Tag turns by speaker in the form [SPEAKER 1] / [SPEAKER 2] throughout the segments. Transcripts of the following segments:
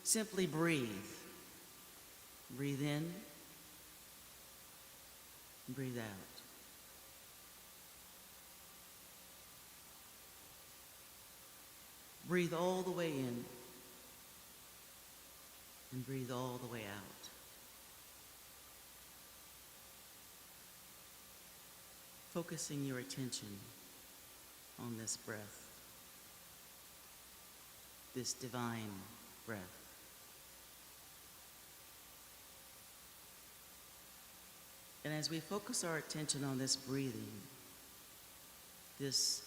[SPEAKER 1] simply breathe. Breathe in, breathe out. Breathe all the way in and breathe all the way out. Focusing your attention on this breath, this divine breath. And as we focus our attention on this breathing, this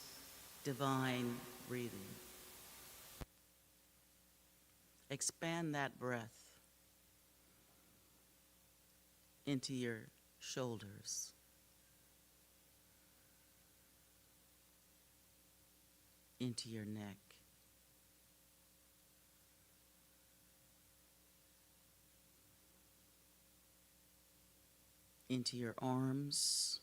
[SPEAKER 1] divine breathing, expand that breath into your shoulders, into your neck, into your arms,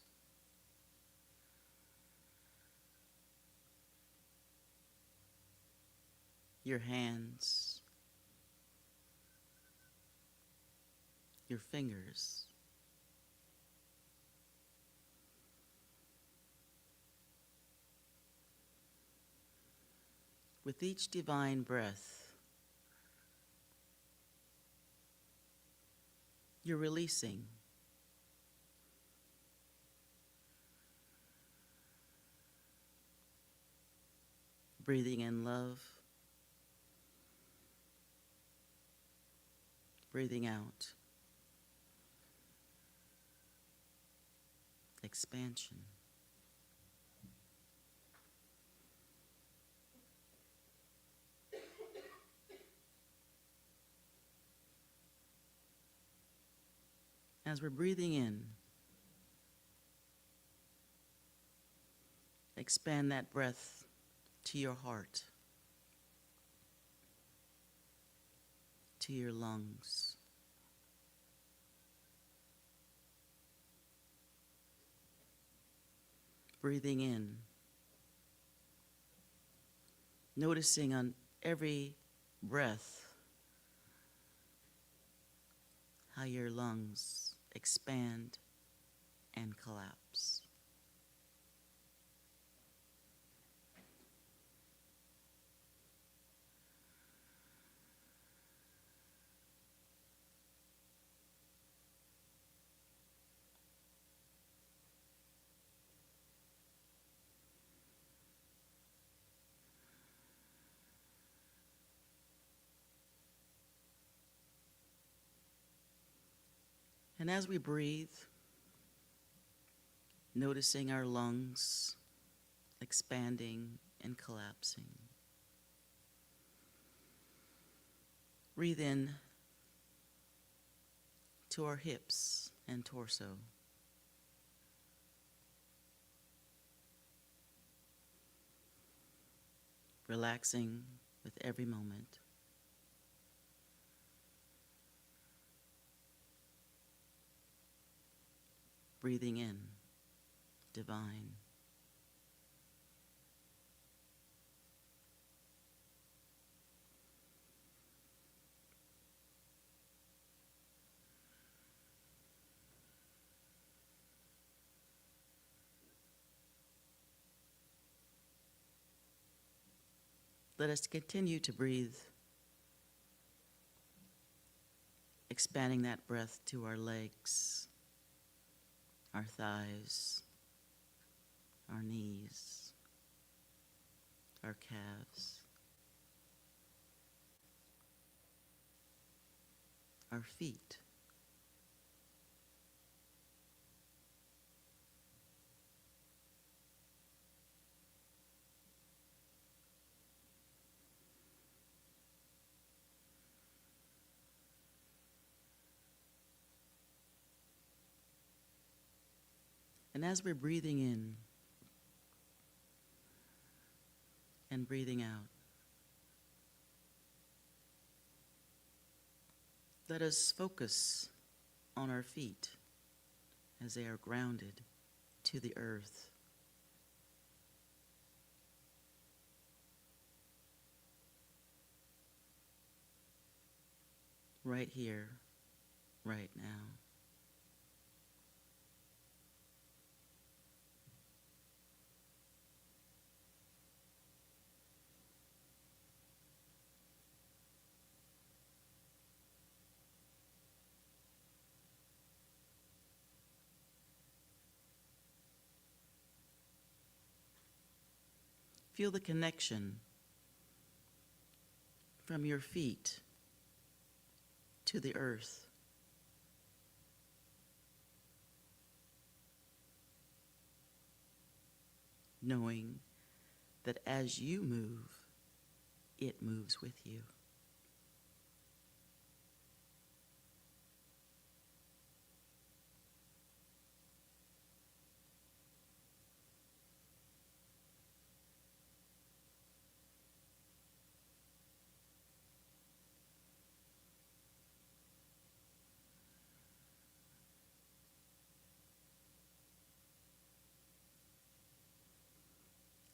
[SPEAKER 1] your hands, your fingers, with each divine breath, you're releasing. Breathing in love, breathing out expansion. As we're breathing in, expand that breath to your heart, to your lungs, breathing in, noticing on every breath how your lungs expand and collapse. And as we breathe, noticing our lungs expanding and collapsing, breathe in to our hips and torso. Relaxing with every moment. Breathing in, divine. Let us continue to breathe, expanding that breath to our legs, our thighs, our knees, our calves, our feet, and as we're breathing in and breathing out, let us focus on our feet as they are grounded to the earth. right here, right now. Feel the connection from your feet to the earth. Knowing that as you move, it moves with you.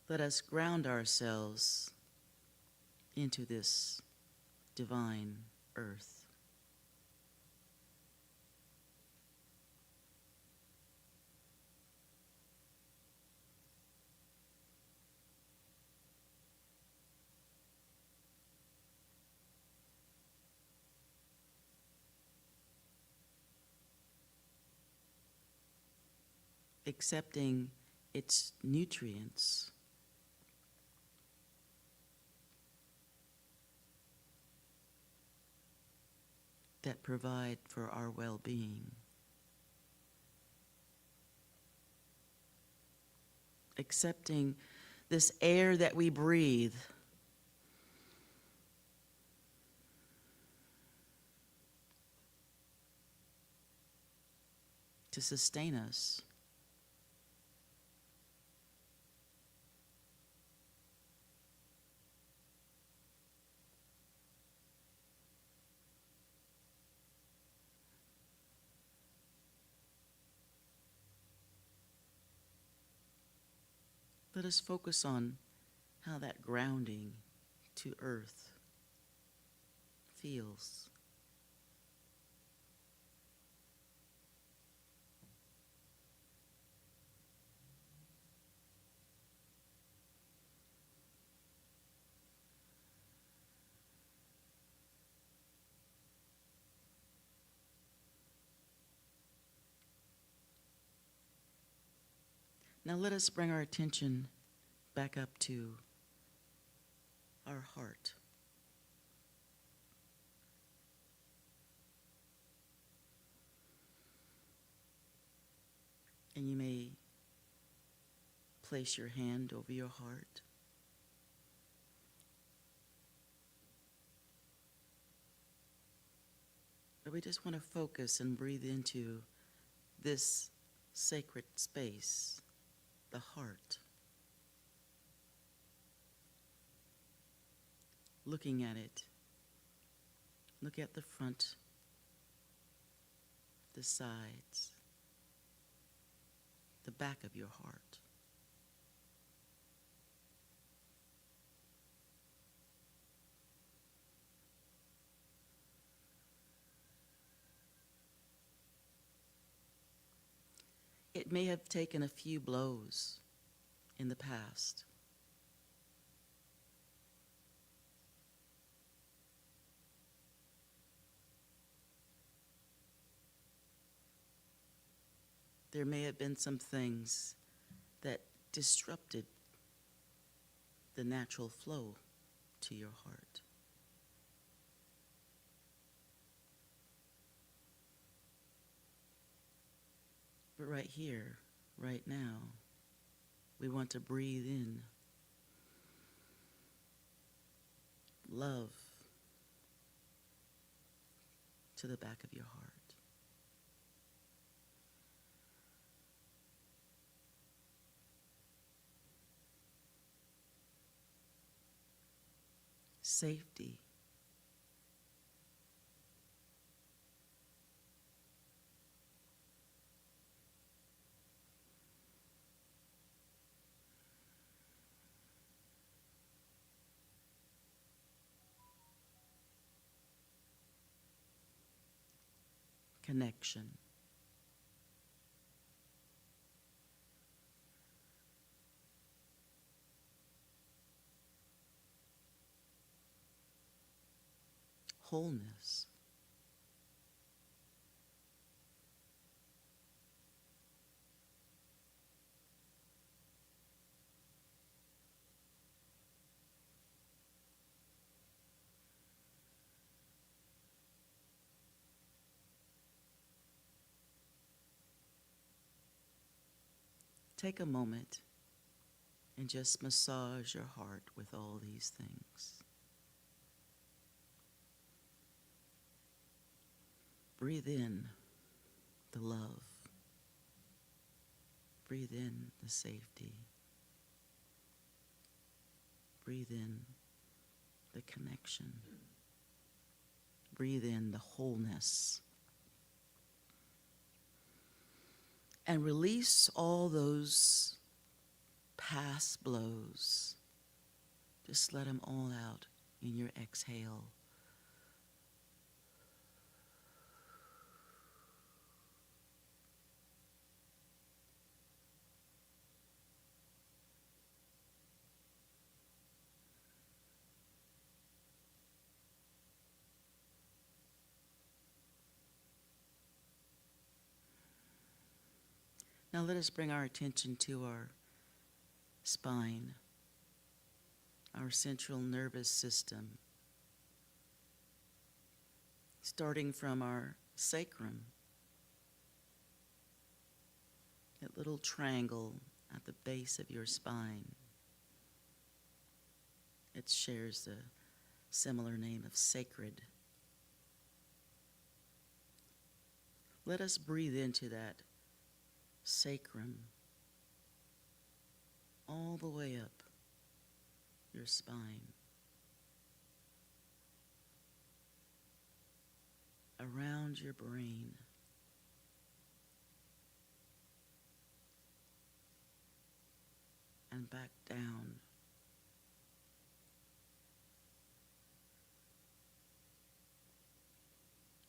[SPEAKER 1] Let us ground ourselves into this divine earth. Accepting its nutrients, that provide for our well-being. Accepting this air that we breathe, to sustain us. Let us focus on how that grounding to earth feels. Now let us bring our attention back up to our heart. And you may place your hand over your heart. But we just want to focus and breathe into this sacred space, the heart. Looking at it, look at the front, the sides, the back of your heart. It may have taken a few blows in the past. There may have been some things that disrupted the natural flow to your heart. But right here, right now, we want to breathe in love to the back of your heart. Safety. connection. Wholeness. Take a moment and just massage your heart with all these things. Breathe in the love. Breathe in the safety. Breathe in the connection. Breathe in the wholeness. And release all those past blows. Just let them all out in your exhale. Now let us bring our attention to our spine, our central nervous system, starting from our sacrum, that little triangle at the base of your spine. It shares the similar name of sacred. Let us breathe into that sacrum all the way up your spine, around your brain, and back down.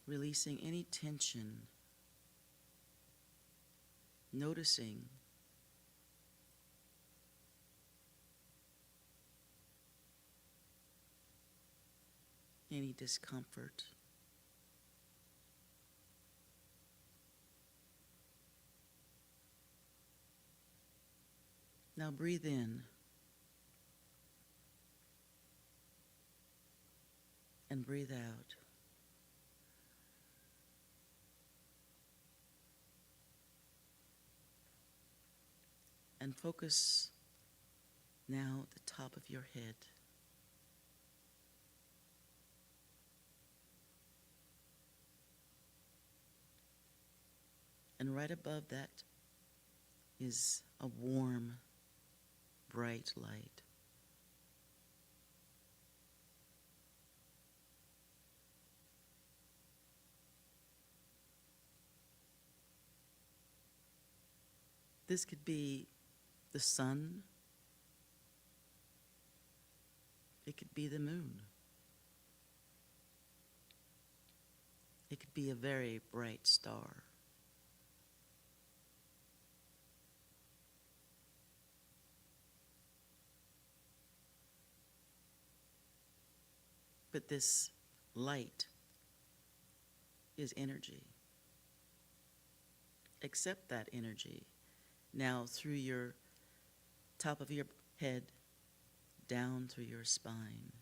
[SPEAKER 1] Releasing any tension, noticing any discomfort. Now breathe in and breathe out. And focus now at the top of your head. And right above that is a warm, bright light. This could be the sun. It could be the moon. It could be a very bright star. But this light is energy. Accept that energy now through your top of your head, down through your spine,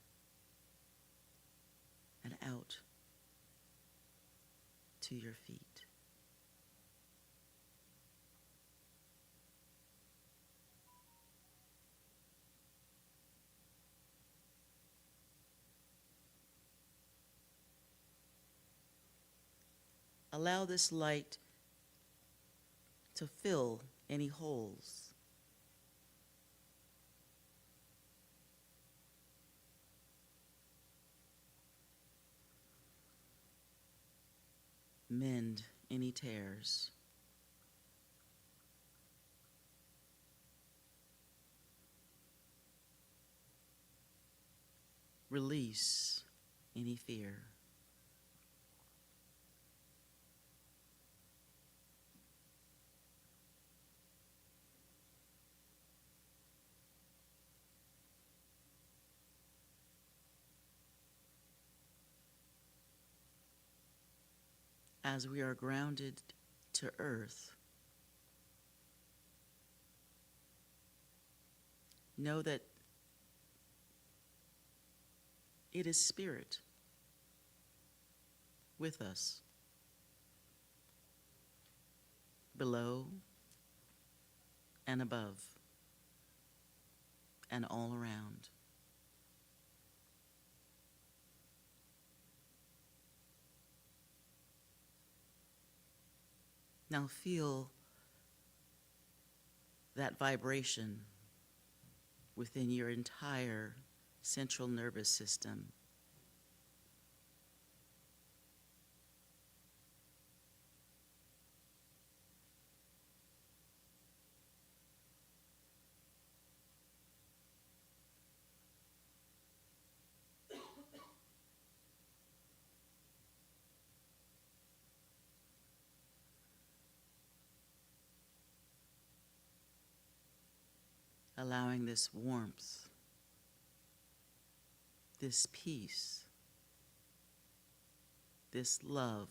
[SPEAKER 1] and out to your feet. Allow this light to fill any holes. Mend any tears. Release any fear. as we are grounded to earth, know that it is Spirit with us, below and above and all around. Now feel that vibration within your entire central nervous system. Allowing this warmth, this peace, this love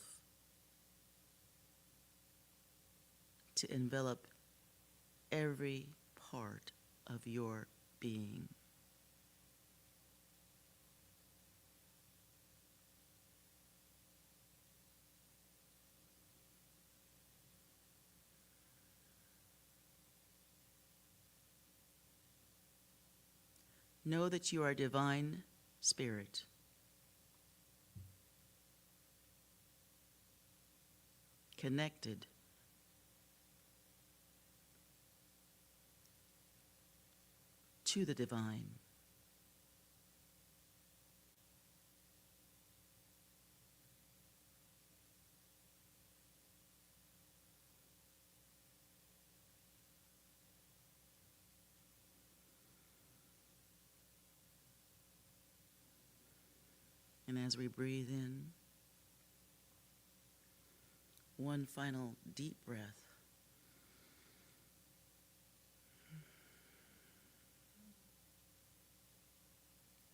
[SPEAKER 1] to envelop every part of your being. Know that you are divine spirit. Connected to the divine. And as we breathe in, one final deep breath.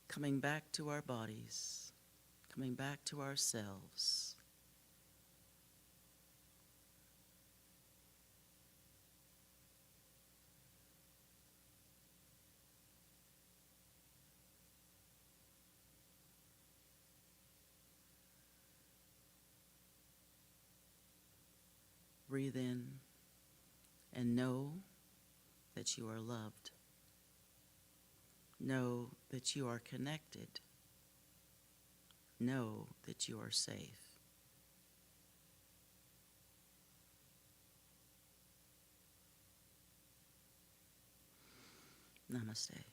[SPEAKER 1] Coming back to our bodies, coming back to ourselves. Breathe in and know that you are loved. Know that you are connected. Know that you are safe. Namaste.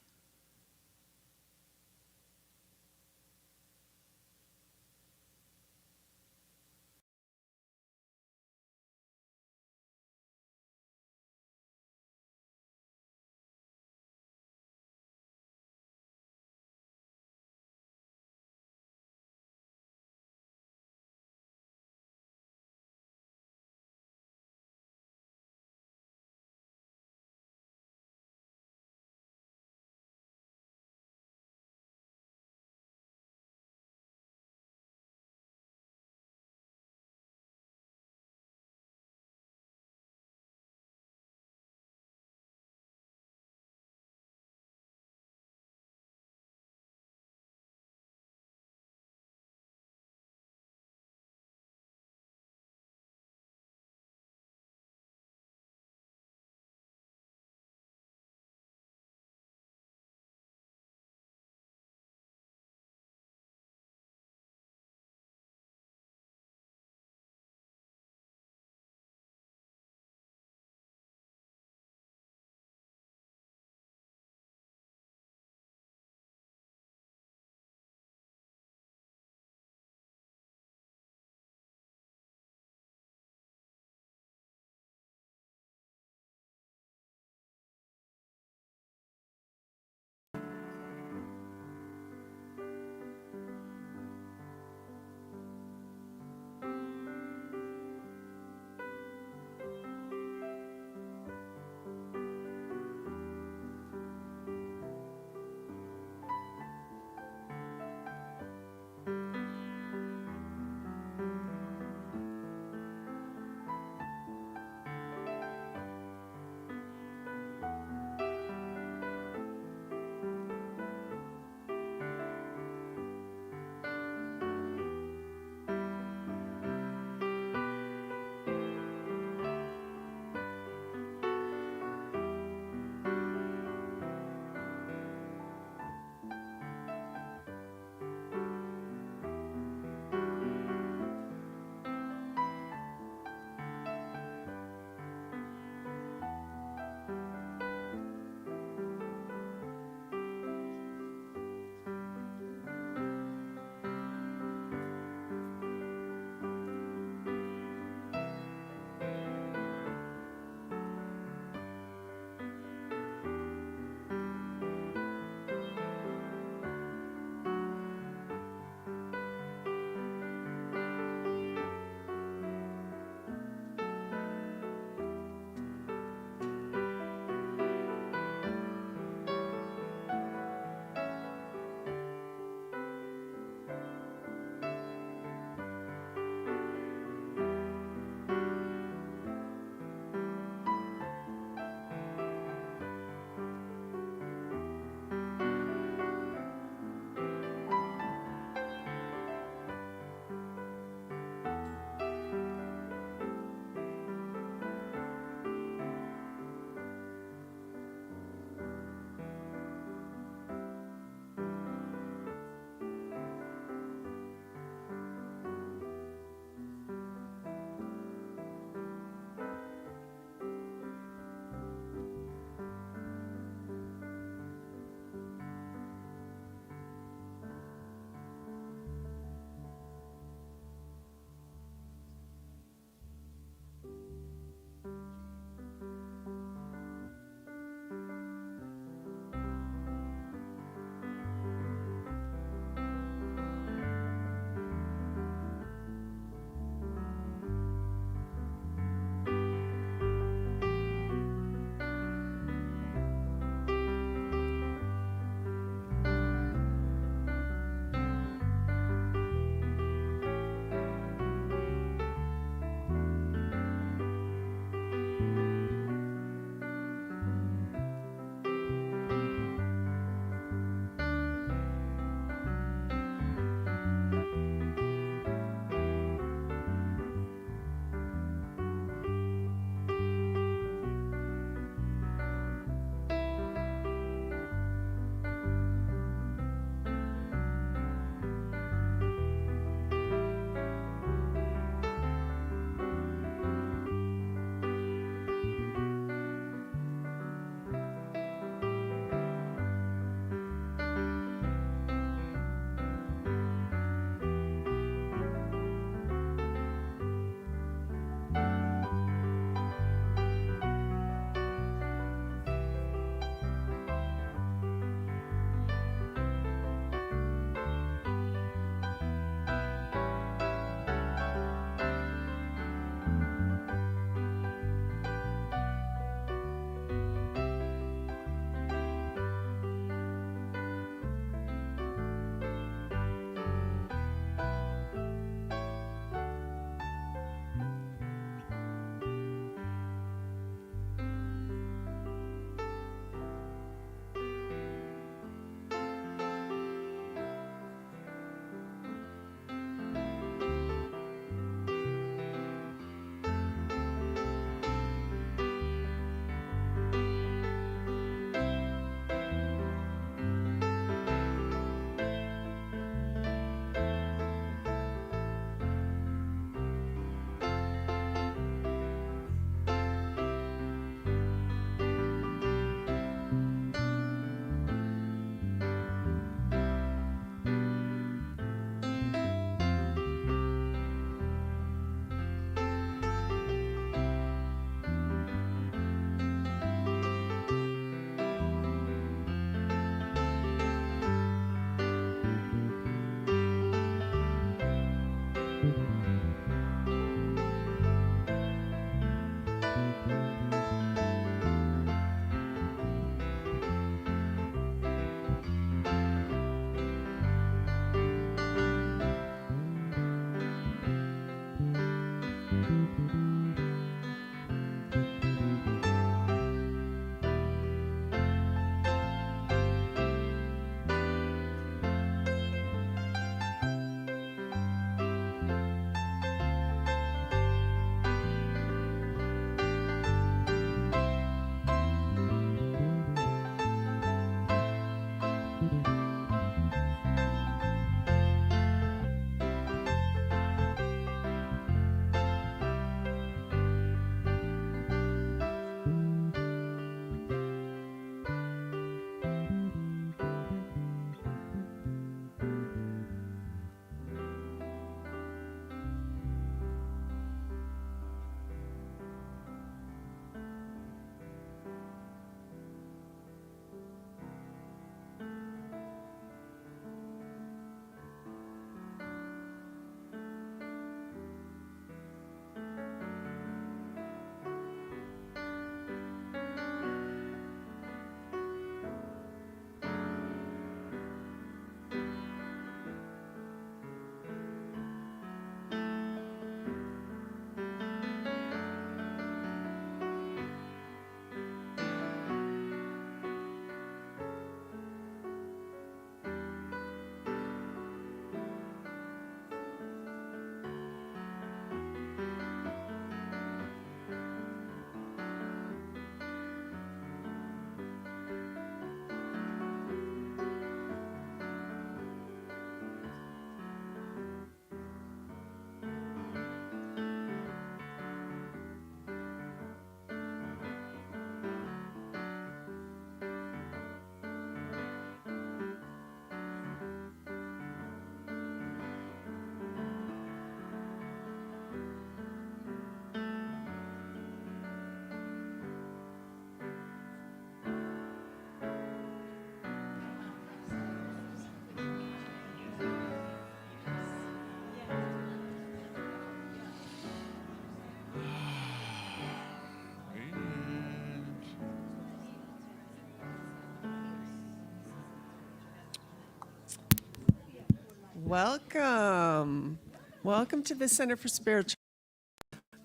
[SPEAKER 2] welcome. Welcome to the Center for Spiritual.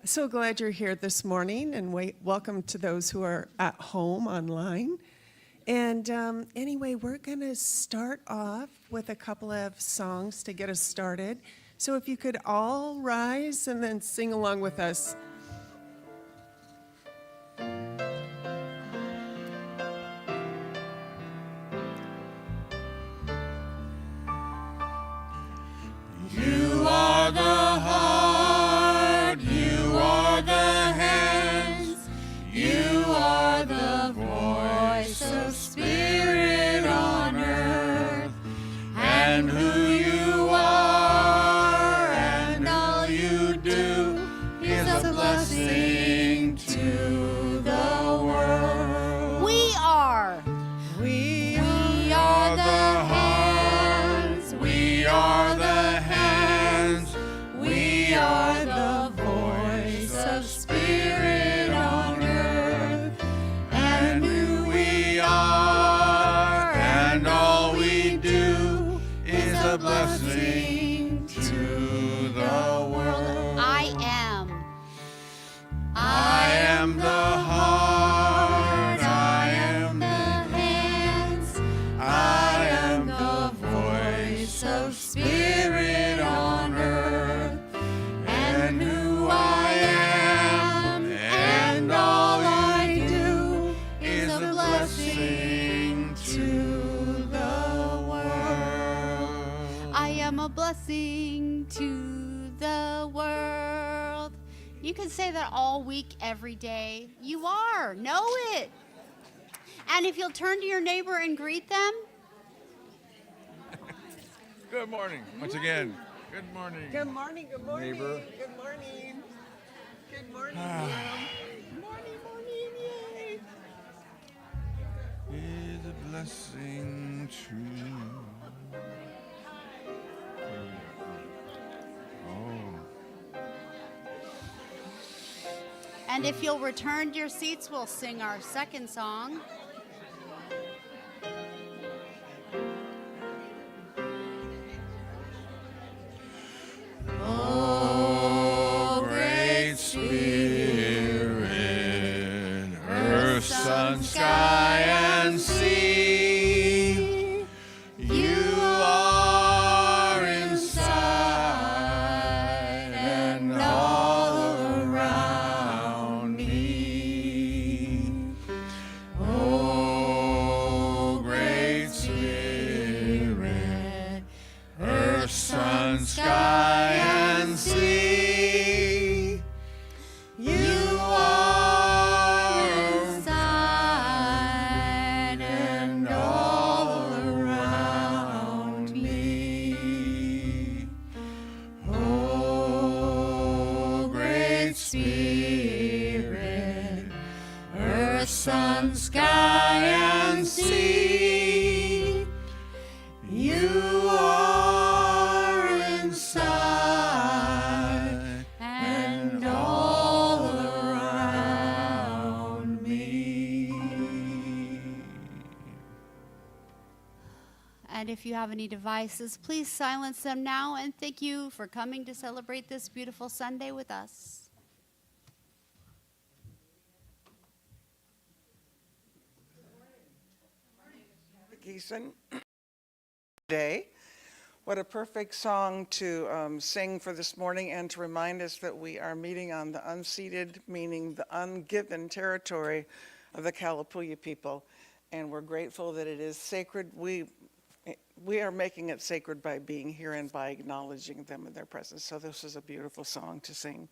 [SPEAKER 2] So glad you're here this morning, and welcome to those who are at home online. And anyway, we're going to start off with a couple of songs to get us started. So if you could all rise and then sing along with us.
[SPEAKER 3] You are the heart, you are the hands, you are the voice of spirit on earth, and who you are and all you do is a blessing to the world.
[SPEAKER 4] We are
[SPEAKER 3] the hands, we are the hands, we are the voice of spirit on earth, and who we are and all we do is a blessing to the world.
[SPEAKER 4] I
[SPEAKER 3] am the heart, I am the hands, I am the voice of spirit on earth, and who I am and all I do is a blessing to the world.
[SPEAKER 4] I am a blessing to the world. You can say that all week, every day. You are. Know it. And if you'll turn to your neighbor and greet them.
[SPEAKER 3] Good morning, once again. Good morning.
[SPEAKER 2] Good morning, good morning.
[SPEAKER 3] Neighbor.
[SPEAKER 2] Good morning. Good morning, ma'am. Morning, yay.
[SPEAKER 3] Is a blessing to. Oh.
[SPEAKER 4] And if you'll return to your seats, we'll sing our second song.
[SPEAKER 3] Oh, great Spirit, earth, sun, sky, and sea, you are inside and all around me. Oh, great Spirit, earth, sun, sky, and sea, you are inside and all around me. Oh, great Spirit, earth, sun, sky, and sea, you are inside and all around me.
[SPEAKER 4] And if you have any devices, please silence them now. And thank you for coming to celebrate this beautiful Sunday with us.
[SPEAKER 5] Geeson. Day. What a perfect song to sing for this morning and to remind us that we are meeting on the unceded, meaning the ungiven territory of the Kalapuya people. And we're grateful that it is sacred. We are making it sacred by being here and by acknowledging them in their presence. So this is a beautiful song to sing.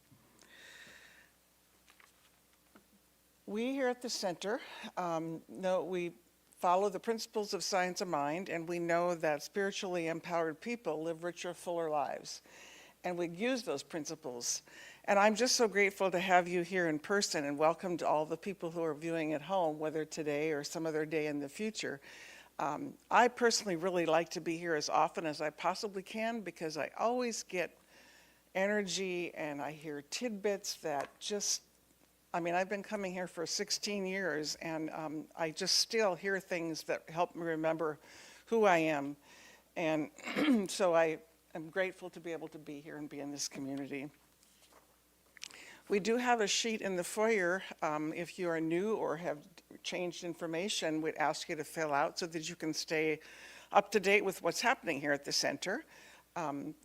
[SPEAKER 5] We here at the center we follow the principles of science of mind, and we know that spiritually empowered people live richer, fuller lives. And we use those principles. And I'm just so grateful to have you here in person, and welcome to all the people who are viewing at home, whether today or some other day in the future. I personally really like to be here as often as I possibly can, because I always get energy and I hear tidbits that just, I've been coming here for 16 years, and I just still hear things that help me remember who I am. And so I am grateful to be able to be here and be in this community. We do have a sheet in the foyer. If you are new or have changed information, we'd ask you to fill out so that you can stay up to date with what's happening here at the center.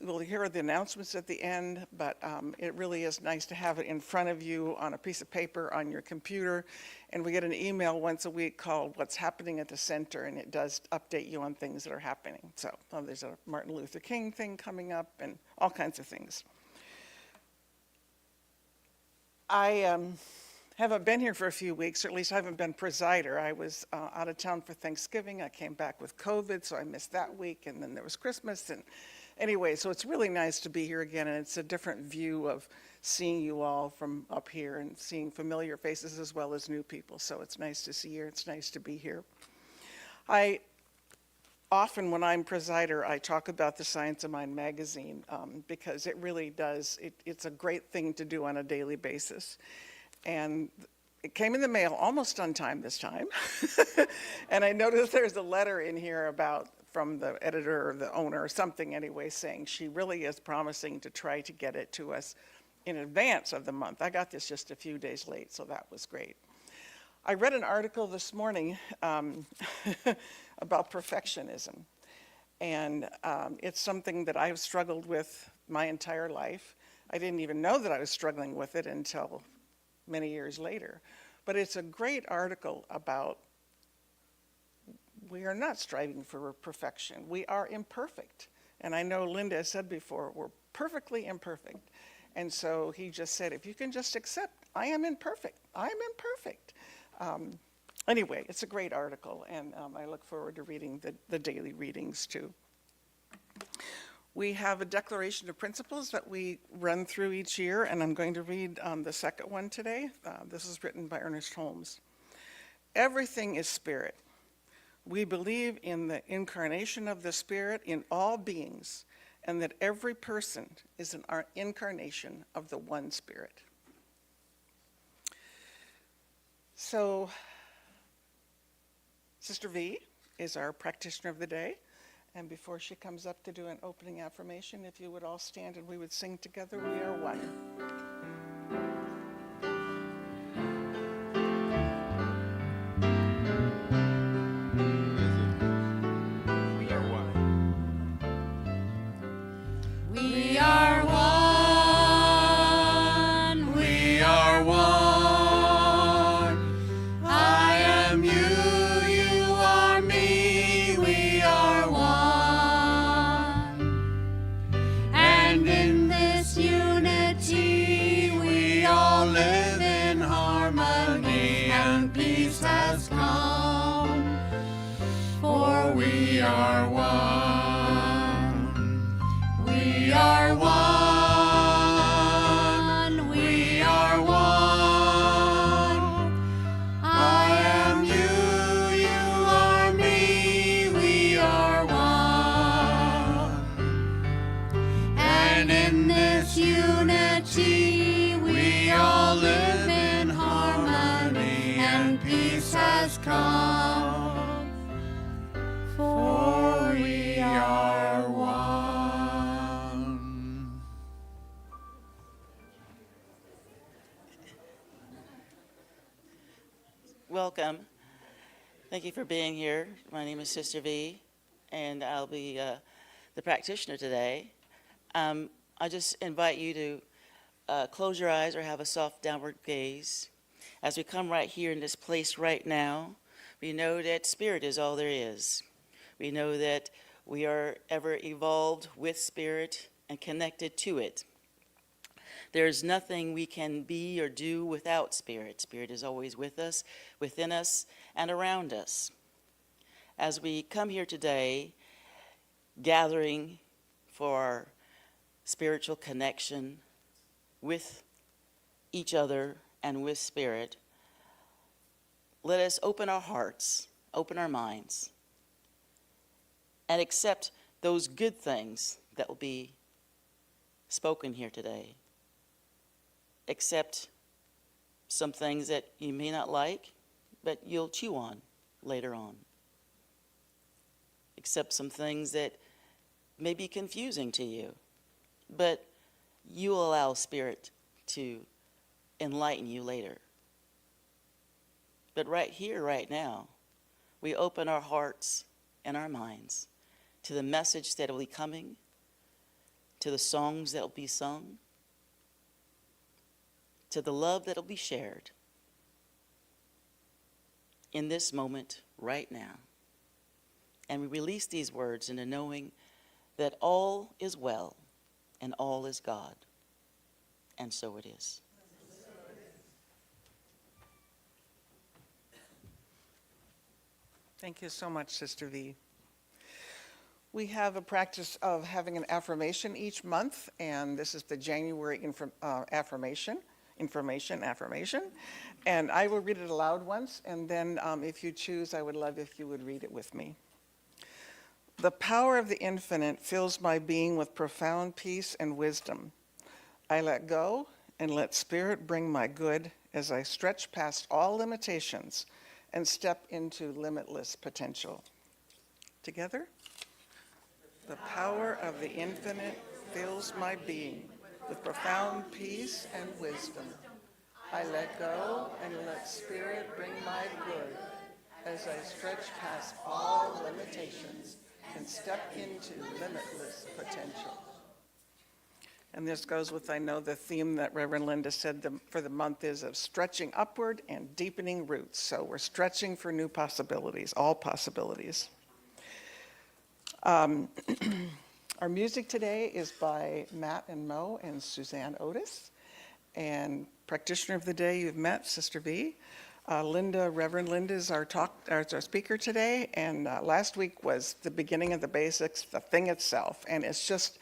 [SPEAKER 5] We'll hear the announcements at the end, but it really is nice to have it in front of you on a piece of paper on your computer. And we get an email once a week called What's Happening at the Center, and it does update you on things that are happening. So there's a Martin Luther King thing coming up and all kinds of things. I haven't been here for a few weeks, or at least I haven't been presider. I was out of town for Thanksgiving. I came back with COVID, so I missed that week, and then there was Christmas. And anyway, so it's really nice to be here again, and it's a different view of seeing you all from up here and seeing familiar faces as well as new people. So it's nice to see you. It's nice to be here. I often, when I'm presider, I talk about the Science of Mind magazine because it really does, it's a great thing to do on a daily basis. And it came in the mail almost on time this time. And I noticed there's a letter in here from the editor or the owner or something anyway, saying she really is promising to try to get it to us in advance of the month. I got this just a few days late, so that was great. I read an article this morning about perfectionism. And it's something that I've struggled with my entire life. I didn't even know that I was struggling with it until many years later. But it's a great article about we are not striving for perfection. We are imperfect. And I know Linda has said before, we're perfectly imperfect. And so he just said, if you can just accept, I am imperfect. I am imperfect. Anyway, it's a great article, and I look forward to reading the daily readings too. We have a declaration of principles that we run through each year, and I'm going to read the second one today. This is written by Ernest Holmes. Everything is spirit. We believe in the incarnation of the Spirit in all beings, and that every person is an incarnation of the one Spirit. So, Sister V is our practitioner of the day, and before she comes up to do an opening affirmation, if you would all stand and we would sing together, We Are One.
[SPEAKER 3] We are one. We are one. I am you, you are me. We are one. And in this unity, we all live in harmony, and peace has come. For we are one. We are one, we are one. I am you, you are me, we are one. And in this unity, we all live in harmony, and peace has come. For we are one.
[SPEAKER 1] Welcome. Thank you for being here. My name is Sister V, and I'll be the practitioner today. I just invite you to close your eyes or have a soft downward gaze. As we come right here in this place right now, we know that Spirit is all there is. We know that we are ever evolved with Spirit and connected to it. There's nothing we can be or do without Spirit. Spirit is always with us, within us, and around us. As we come here today, gathering for our spiritual connection with each other and with Spirit, let us open our hearts, open our minds, and accept those good things that will be spoken here today. Accept some things that you may not like, but you'll chew on later on. Accept some things that may be confusing to you, but you allow Spirit to enlighten you later. But right here, right now, we open our hearts and our minds to the message that will be coming, to the songs that will be sung, to the love that will be shared in this moment right now. And we release these words into knowing that all is well and all is God. And so it is.
[SPEAKER 5] Thank you so much, Sister V. We have a practice of having an affirmation each month, and this is the January affirmation. And I will read it aloud once, and then if you choose, I would love if you would read it with me. The power of the infinite fills my being with profound peace and wisdom. I let go and let Spirit bring my good as I stretch past all limitations and step into limitless potential. Together? The power of the infinite fills my being with profound peace and wisdom. I let go and let Spirit bring my good as I stretch past all limitations and step into limitless potential. And this goes with, I know, the theme that Reverend Linda said for the month is of stretching upward and deepening roots. So we're stretching for new possibilities, all possibilities. Our music today is by Matt and Mo and Suzanne Otis. And practitioner of the day you've met, Sister V. Reverend Linda is our speaker today. And last week was the beginning of the basics, the thing itself. And it's just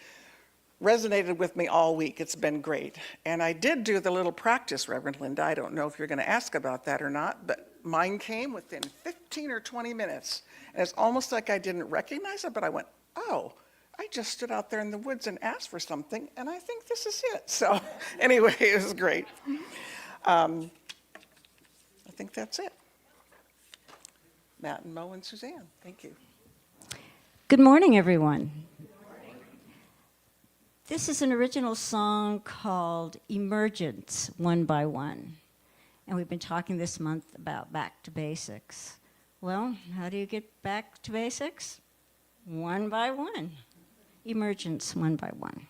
[SPEAKER 5] resonated with me all week. It's been great. And I did do the little practice, Reverend Linda. I don't know if you're going to ask about that or not, but mine came within 15 or 20 minutes. And it's almost like I didn't recognize it, but I went, oh, I just stood out there in the woods and asked for something, and I think this is it. So anyway, it was great. I think that's it. Matt and Mo and Suzanne, thank you.
[SPEAKER 6] Good morning, everyone. This is an original song called Emergence, One by One. And we've been talking this month about back to basics. Well, how do you get back to basics? One by one. Emergence, one by one.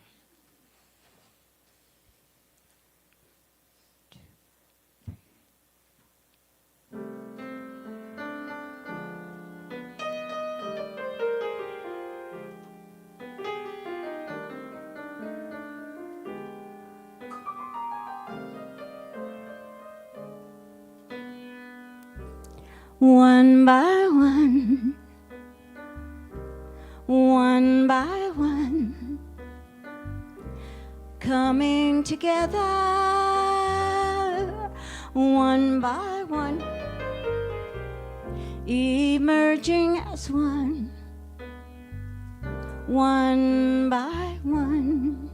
[SPEAKER 6] One by one, one by one, coming together, one by one, emerging as one, one by one,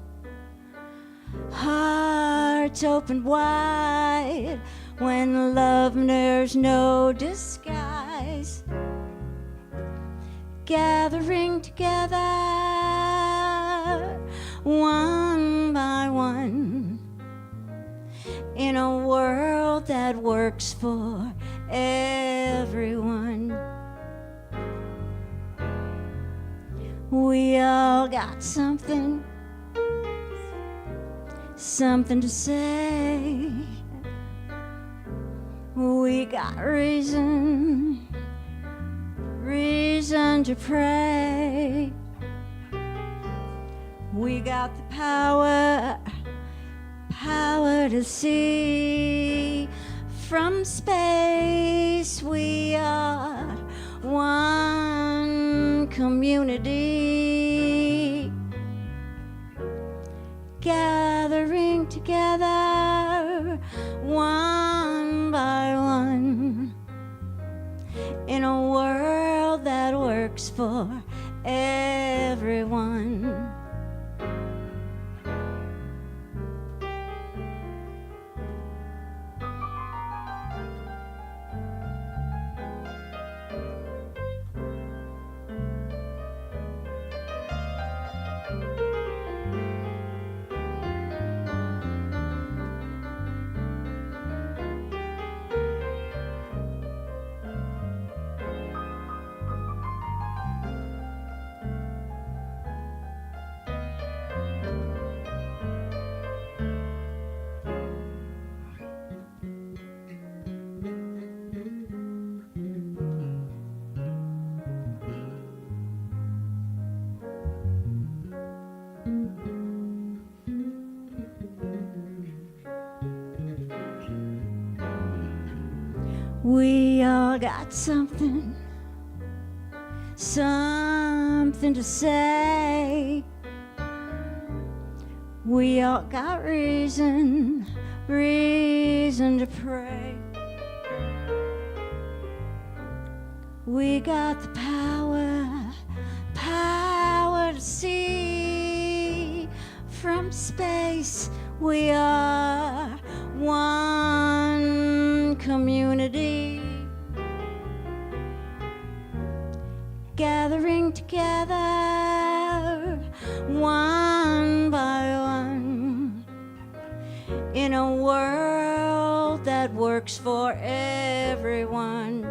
[SPEAKER 6] hearts open wide when love knows no disguise, gathering together, one by one, in a world that works for everyone. We all got something to say. We got reason to pray. We got the power to see from space. We are one community, gathering together, one by one, in a world that works for everyone. We all got something to say. We all got reason to pray. We got the power to see from space. We are one community, gathering together one by one in a world that works for everyone.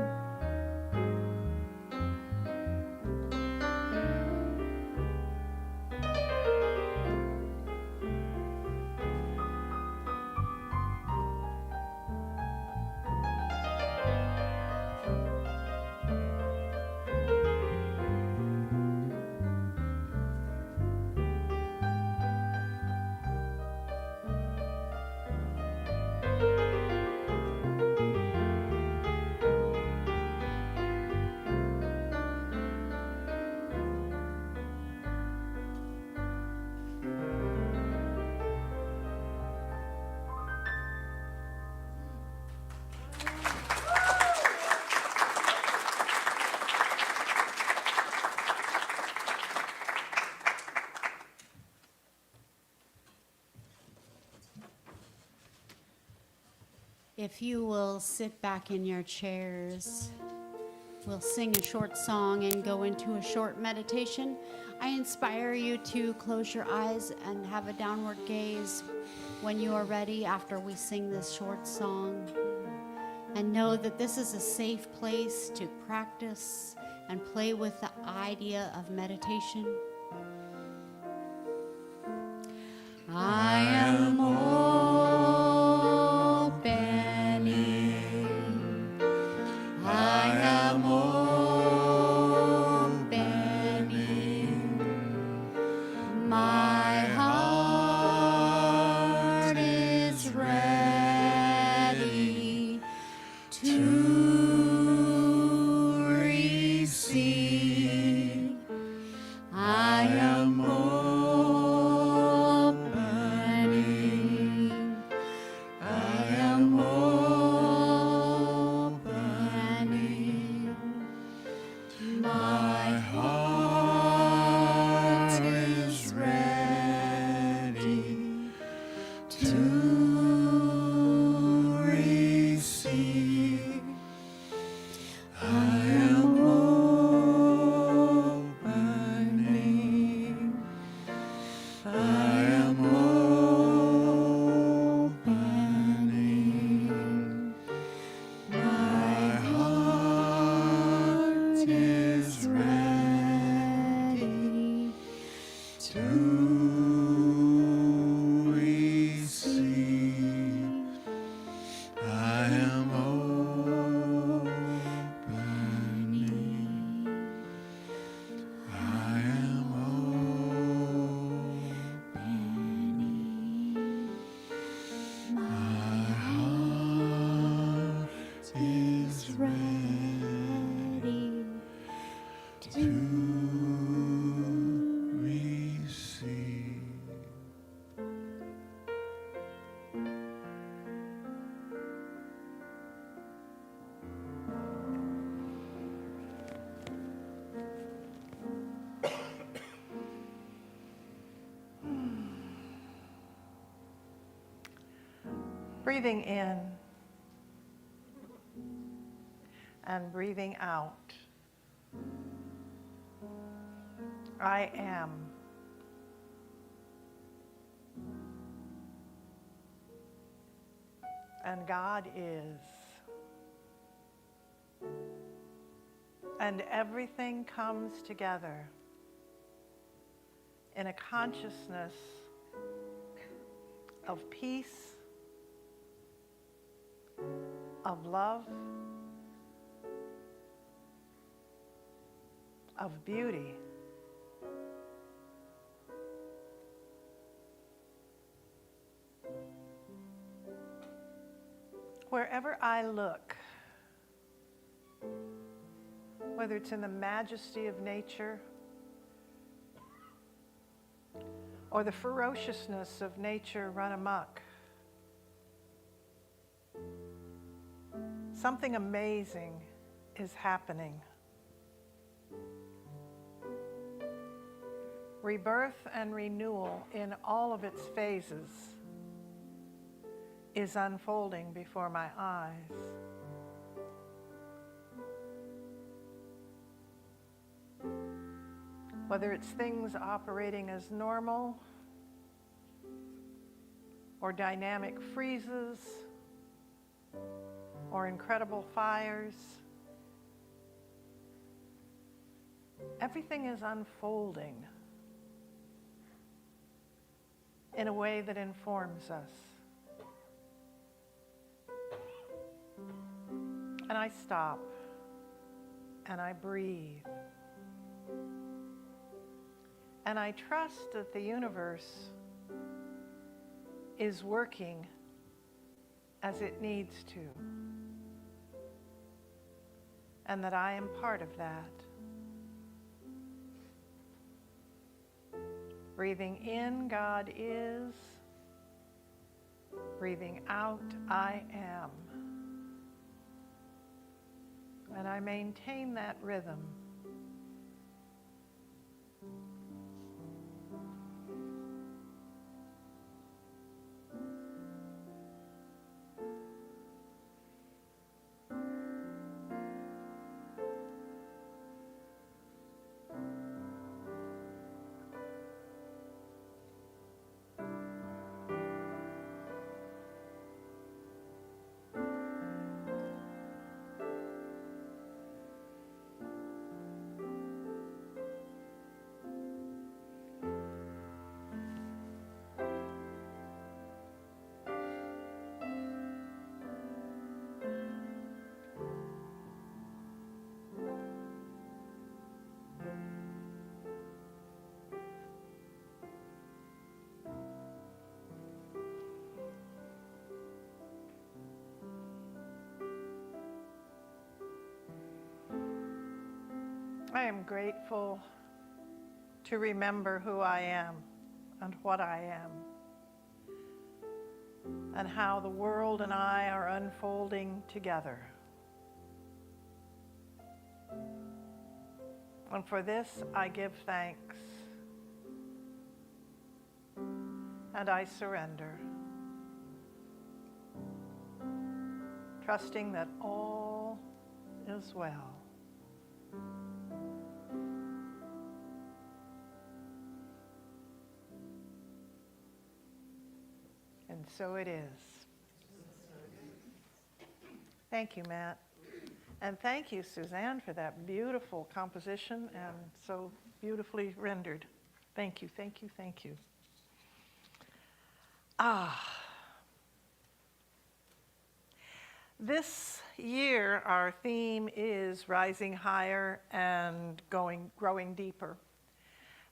[SPEAKER 4] If you will sit back in your chairs, we'll sing a short song and go into a short meditation. I inspire you to close your eyes and have a downward gaze when you are ready after we sing this short song. And know that this is a safe place to practice and play with the idea of meditation. I am opening. I am opening. My heart is ready to receive. I am opening. I am opening. My heart is ready to receive. I am opening. I am opening. My heart is ready to receive. I am opening. I am opening. My heart is ready to receive.
[SPEAKER 7] Breathing in and breathing out. I am. And God is. And everything comes together in a consciousness of peace, of love, of beauty. Wherever I look, whether it's in the majesty of nature or the ferociousness of nature run amok. Something amazing is happening. Rebirth and renewal in all of its phases is unfolding before my eyes. Whether it's things operating as normal or dynamic freezes or incredible fires, everything is unfolding in a way that informs us. And I stop and I breathe. And I trust that the universe is working as it needs to. And that I am part of that. Breathing in, God is. Breathing out, I am. And I maintain that rhythm. I am grateful to remember who I am and what I am, and how the world and I are unfolding together. And for this, I give thanks, and I surrender, trusting that all is well. And so it is. Thank you, Matt. And thank you, Suzanne, for that beautiful composition and so beautifully rendered. Thank you, thank you, thank you. This year, our theme is rising higher and growing deeper.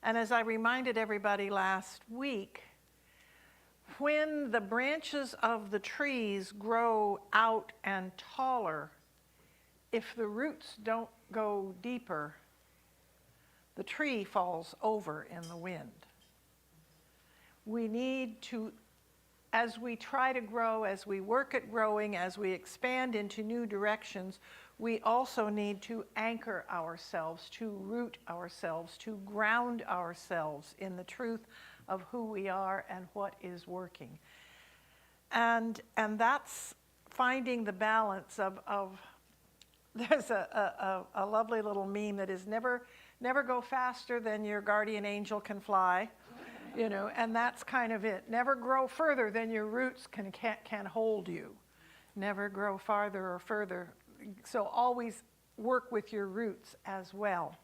[SPEAKER 7] And as I reminded everybody last week, when the branches of the trees grow out and taller, if the roots don't go deeper, the tree falls over in the wind. We need to, as we try to grow, as we work at growing, as we expand into new directions, we also need to anchor ourselves, to root ourselves, to ground ourselves in the truth of who we are and what is working. And that's finding the balance of there's a lovely little meme that is never go faster than your guardian angel can fly, you know, and that's kind of it. Never grow further than your roots can hold you. Never grow farther or further. So always work with your roots as well.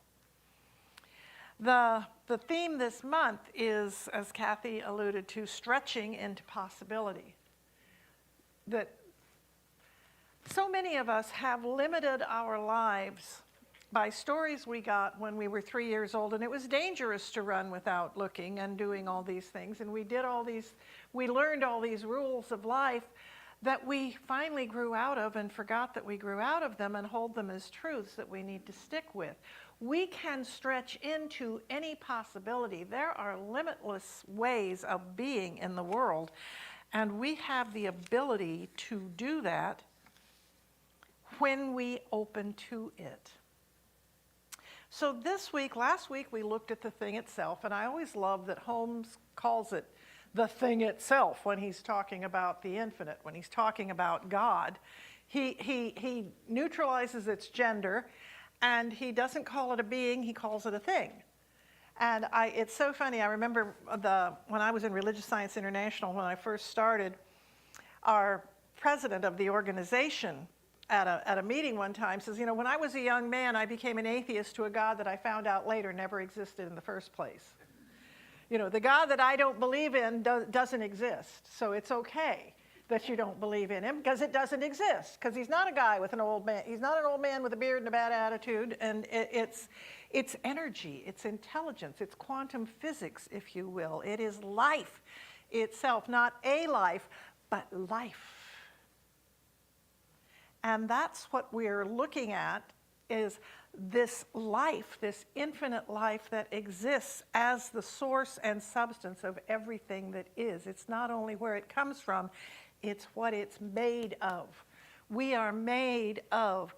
[SPEAKER 7] The theme this month is, as Kathy alluded to, stretching into possibility. That so many of us have limited our lives by stories we got when we were 3 years old, and it was dangerous to run without looking and doing all these things. And we learned all these rules of life that we finally grew out of and forgot that we grew out of them and hold them as truths that we need to stick with. We can stretch into any possibility. There are limitless ways of being in the world, and we have the ability to do that when we open to it. So this week, last week, we looked at the thing itself, and I always love that Holmes calls it the thing itself when he's talking about the infinite, when he's talking about God. He neutralizes its gender, and he doesn't call it a being, he calls it a thing. And it's so funny, I remember when I was in Religious Science International, when I first started, our president of the organization at a meeting one time says, when I was a young man, I became an atheist to a God that I found out later never existed in the first place. The God that I don't believe in doesn't exist, so it's okay that you don't believe in him, because it doesn't exist, because he's not a guy with an old man. He's not an old man with a beard and a bad attitude, and it's energy, it's intelligence, it's quantum physics, if you will. It is life itself, not a life, but life. And that's what we're looking at, is this life, this infinite life that exists as the source and substance of everything that is. It's not only where it comes from, it's what it's made of. We are made of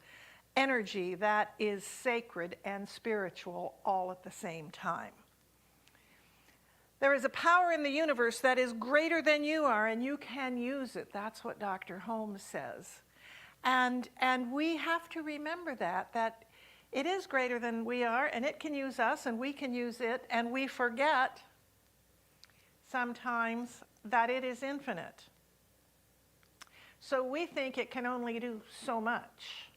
[SPEAKER 7] energy that is sacred and spiritual all at the same time. There is a power in the universe that is greater than you are, and you can use it. That's what Dr. Holmes says. And we have to remember that it is greater than we are, and it can use us, and we can use it, and we forget sometimes that it is infinite. So we think it can only do so much,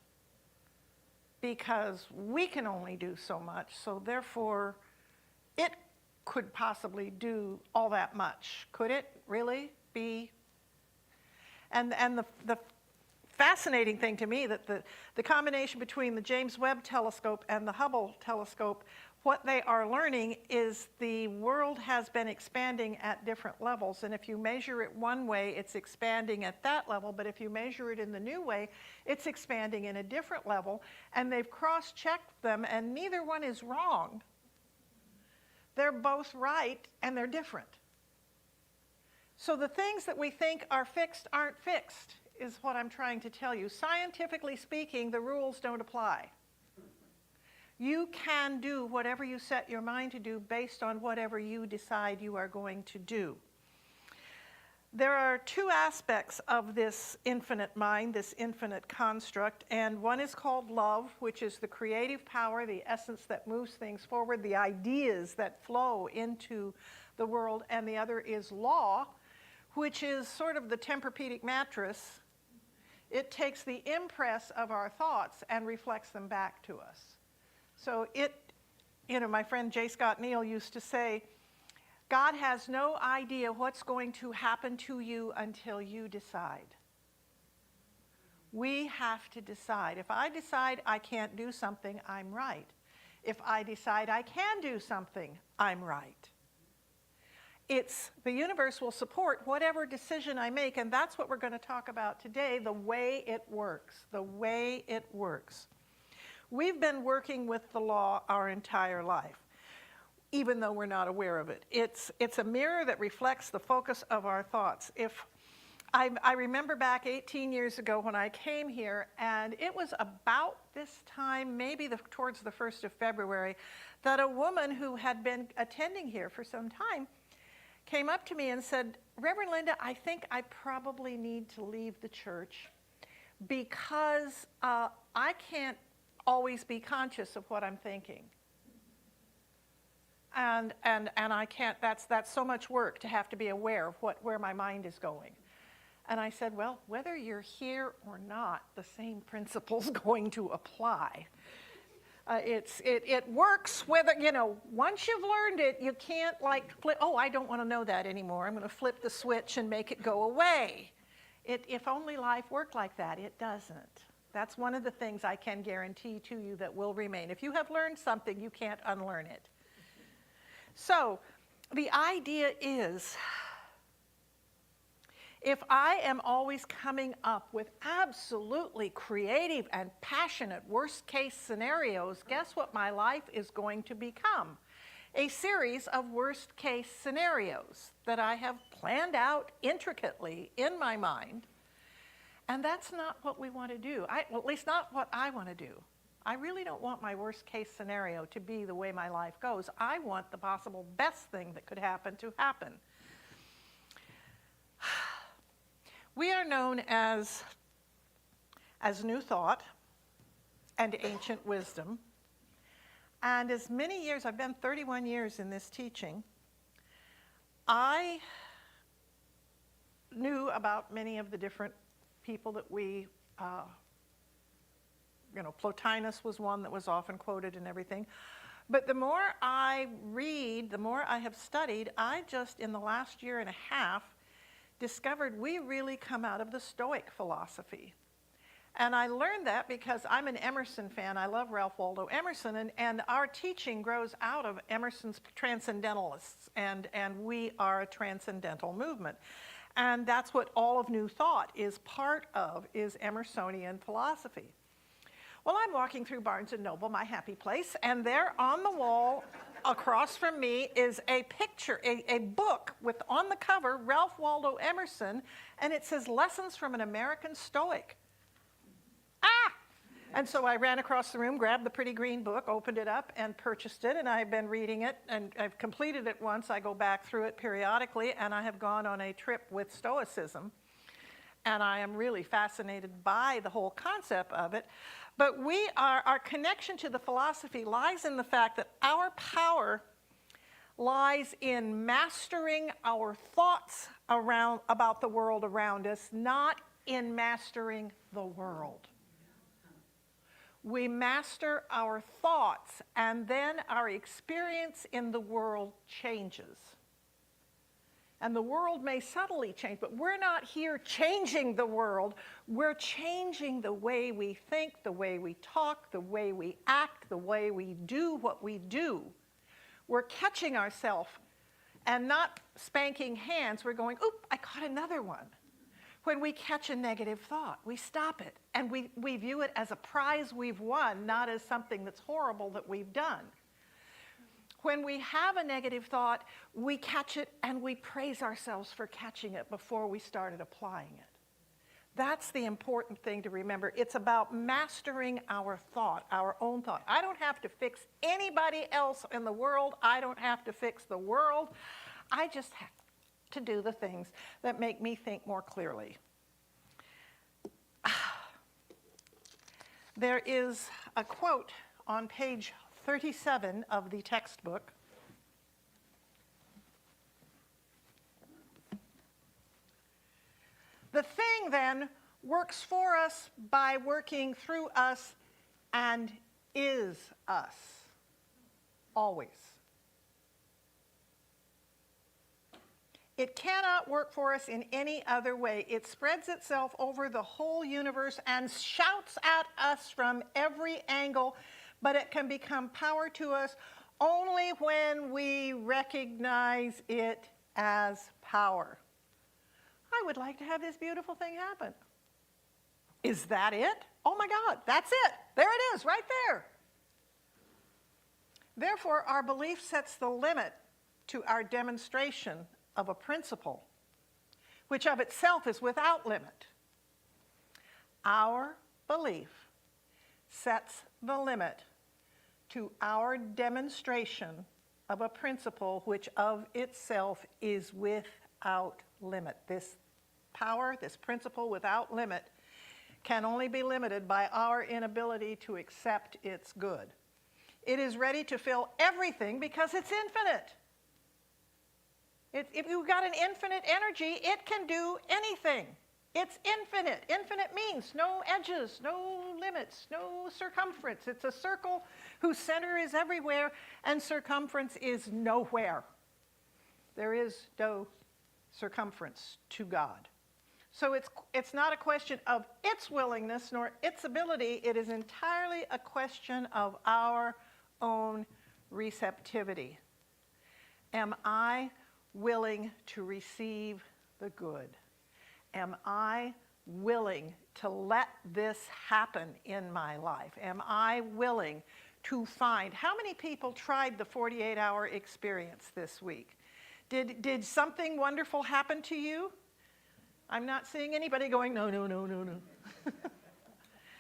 [SPEAKER 7] because we can only do so much, so therefore it could possibly do all that much. Could it really be? And the fascinating thing to me, that the combination between the James Webb Telescope and the Hubble Telescope, what they are learning is the world has been expanding at different levels, and if you measure it one way, it's expanding at that level, but if you measure it in the new way, it's expanding in a different level, and they've cross-checked them, and neither one is wrong. They're both right, and they're different. So the things that we think are fixed aren't fixed, is what I'm trying to tell you. Scientifically speaking, the rules don't apply. You can do whatever you set your mind to do based on whatever you decide you are going to do. There are two aspects of this infinite mind, this infinite construct, and one is called love, which is the creative power, the essence that moves things forward, the ideas that flow into the world, and the other is law, which is sort of the Tempur-Pedic mattress. It takes the impress of our thoughts and reflects them back to us. So my friend J. Scott Neal used to say, God has no idea what's going to happen to you until you decide. We have to decide. If I decide I can't do something, I'm right. If I decide I can do something, I'm right. The universe will support whatever decision I make, and that's what we're going to talk about today, the way it works, the way it works. We've been working with the law our entire life, even though we're not aware of it. It's a mirror that reflects the focus of our thoughts. I remember back 18 years ago when I came here, and it was about this time, maybe towards the 1st of February, that a woman who had been attending here for some time came up to me and said, Reverend Linda, I think I probably need to leave the church because I can't always be conscious of what I'm thinking. And I can't, that's so much work to have to be aware of where my mind is going. And I said, well, whether you're here or not, the same principle's going to apply. It works whether, once you've learned it, you can't flip, I don't want to know that anymore. I'm going to flip the switch and make it go away. If only life worked like that, it doesn't. That's one of the things I can guarantee to you that will remain. If you have learned something, you can't unlearn it. So the idea is, If I am always coming up with absolutely creative and passionate worst case scenarios, guess what my life is going to become? A series of worst case scenarios that I have planned out intricately in my mind. And that's not what we want to do. Well, at least not what I want to do. I really don't want my worst case scenario to be the way my life goes. I want the possible best thing that could happen to happen. We are known as New Thought and Ancient Wisdom. And as many years, I've been 31 years in this teaching, I knew about many of the different people that we, Plotinus was one that was often quoted and everything. But the more I read, the more I have studied, I just, in the last year and a half, discovered we really come out of the Stoic philosophy. And I learned that because I'm an Emerson fan. I love Ralph Waldo Emerson, and our teaching grows out of Emerson's transcendentalists, and we are a transcendental movement. And that's what all of New Thought is part of, is Emersonian philosophy. Well, I'm walking through Barnes & Noble, my happy place, and there on the wall across from me is a picture, a book with on the cover Ralph Waldo Emerson, and it says Lessons from an American Stoic. And so I ran across the room, grabbed the pretty green book, opened it up, and purchased it, and I've been reading it, and I've completed it once. I go back through it periodically, and I have gone on a trip with Stoicism, and I am really fascinated by the whole concept of it. But our connection to the philosophy lies in the fact that our power lies in mastering our thoughts about the world around us, not in mastering the world. We master our thoughts, and then our experience in the world changes. And the world may subtly change, but we're not here changing the world. We're changing the way we think, the way we talk, the way we act, the way we do what we do. We're catching ourselves and not spanking hands. We're going, oop, I caught another one. When we catch a negative thought, we stop it, and we view it as a prize we've won, not as something that's horrible that we've done. When we have a negative thought, we catch it and we praise ourselves for catching it before we started applying it. That's the important thing to remember. It's about mastering our thought, our own thought. I don't have to fix anybody else in the world. I don't have to fix the world. I just have to do the things that make me think more clearly. There is a quote on page 37 of the textbook. The thing then works for us by working through us and is us, always. It cannot work for us in any other way. It spreads itself over the whole universe and shouts at us from every angle, but it can become power to us only when we recognize it as power. I would like to have this beautiful thing happen. Is that it? Oh my God, that's it. There it is, right there. Therefore, our belief sets the limit to our demonstration of a principle, which of itself is without limit. Our belief sets the limit to our demonstration of a principle which of itself is without limit. This power, this principle without limit, can only be limited by our inability to accept its good. It is ready to fill everything because it's infinite. If you've got an infinite energy, it can do anything. It's infinite. Infinite means no edges, no limits, no circumference. It's a circle whose center is everywhere and circumference is nowhere. There is no circumference to God. So it's not a question of its willingness nor its ability. It is entirely a question of our own receptivity. Am I willing to receive the good? am I willing to let this happen in my life? Am I willing to find? How many people tried the 48-hour experience this week? Did something wonderful happen to you? I'm not seeing anybody going, no, no, no, no, no.